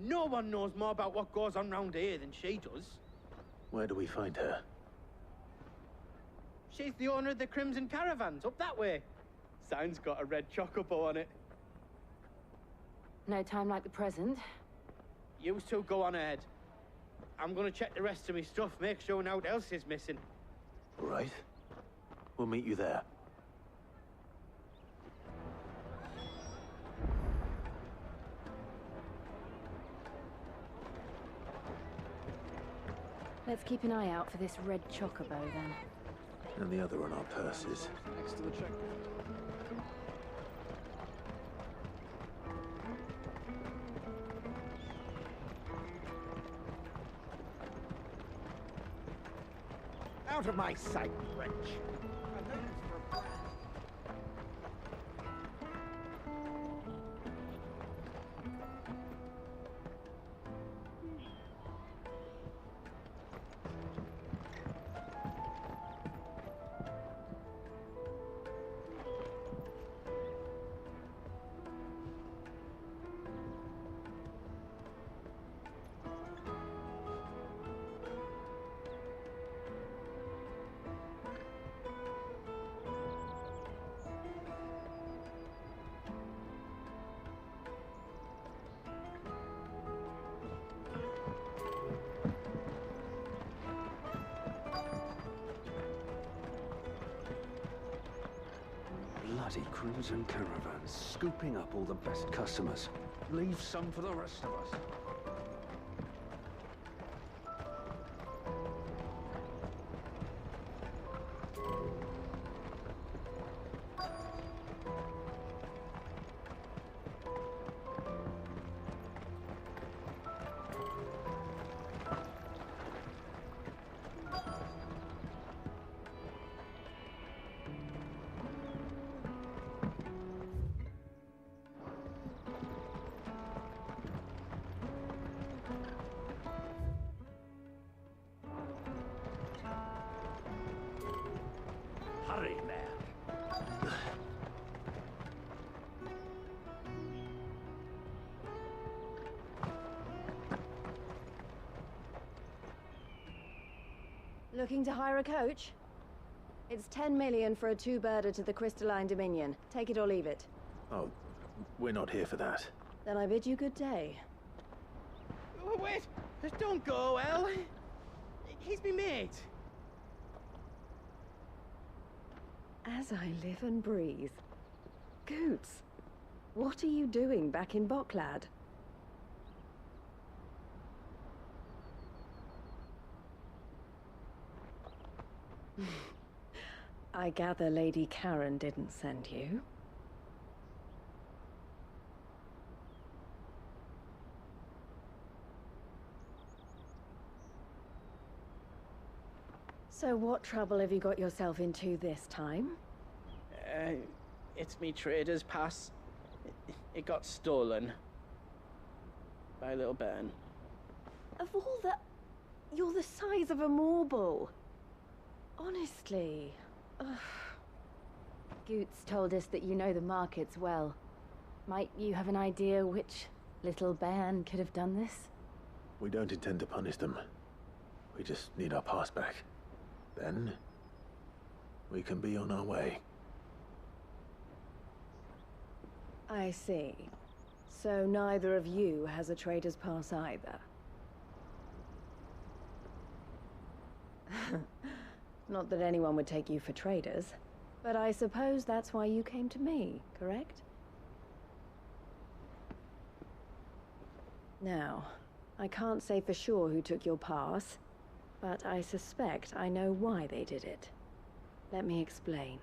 No one knows more about what goes on round here than she does. Where do we find her? She's the owner of the Crimson Caravans, up that way. Sign's got a red chocobo on it. No time like the present. You two go on ahead. I'm gonna check the rest of my stuff, make sure no one else is missing. All right. We'll meet you there. Let's keep an eye out for this red chocobo, then. And the other on our purses. Next to the checkpoint. Out of my sight, wretch. Bloody Crimson Caravans, scooping up all the best customers. Leave some for the rest of us. Looking to hire a coach? It's 10 million for a two-birder to the Crystalline Dominion. Take it or leave it. Oh, we're not here for that. Then I bid you good day. Oh, wait! Don't go, El. He's me mate. As I live and breathe. Goots, what are you doing back in Boklad? I gather Lady Karen didn't send you. So what trouble have you got yourself into this time? It's me trader's pass. It got stolen. By little Ben. Of all the... You're the size of a marble. Honestly. Ugh. Goots told us that you know the markets well. Might you have an idea which little bairn could have done this? We don't intend to punish them. We just need our pass back. Then, we can be on our way. I see. So neither of you has a trader's pass either. Not that anyone would take you for traders, but I suppose that's why you came to me, correct? Now, I can't say for sure who took your pass, but I suspect I know why they did it. Let me explain.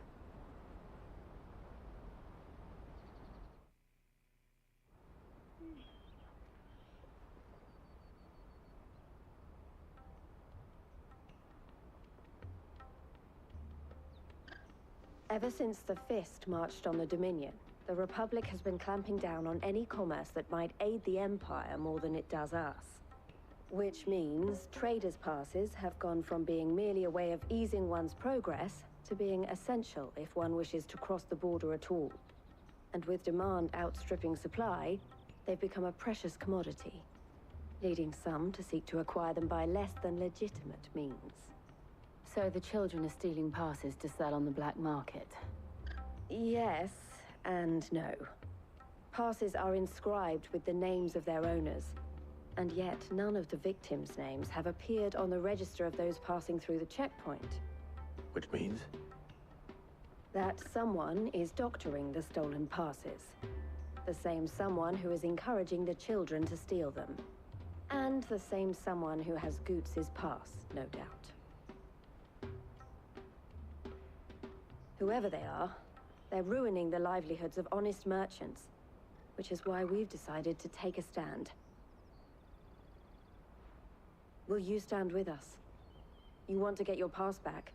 Ever since the Fist marched on the Dominion, the Republic has been clamping down on any commerce that might aid the Empire more than it does us. Which means traders' passes have gone from being merely a way of easing one's progress to being essential if one wishes to cross the border at all. And with demand outstripping supply, they've become a precious commodity, leading some to seek to acquire them by less than legitimate means. So the children are stealing passes to sell on the black market? Yes, and no. Passes are inscribed with the names of their owners, and yet none of the victims' names have appeared on the register of those passing through the checkpoint. Which means? That someone is doctoring the stolen passes. The same someone who is encouraging the children to steal them. And the same someone who has Goots' pass, no doubt. Whoever they are, they're ruining the livelihoods of honest merchants, which is why we've decided to take a stand. Will you stand with us? You want to get your pass back,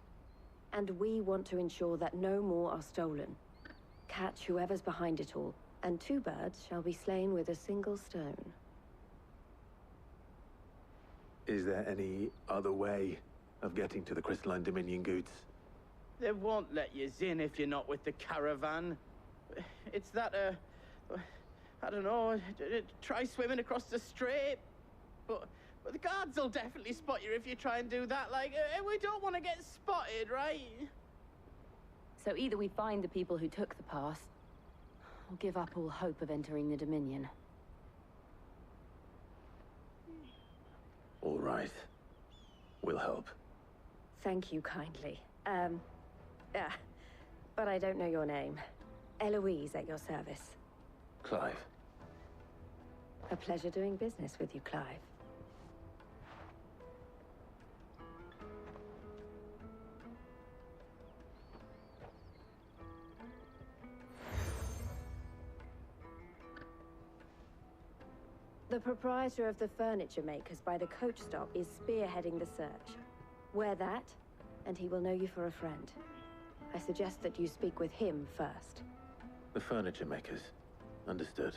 and we want to ensure that no more are stolen. Catch whoever's behind it all, and two birds shall be slain with a single stone. Is there any other way of getting to the Crystalline Dominion, Goots? They won't let you in if you're not with the caravan. It's that, I don't know, try swimming across the strait. But the guards will definitely spot you if you try and do that. Like, we don't want to get spotted, right? So either we find the people who took the pass, or give up all hope of entering the Dominion. All right. We'll help. Thank you kindly. But I don't know your name. Eloise at your service. Clive. A pleasure doing business with you, Clive. The proprietor of the furniture makers by the coach stop is spearheading the search. Wear that, and he will know you for a friend. I suggest that you speak with him first. The furniture makers. Understood.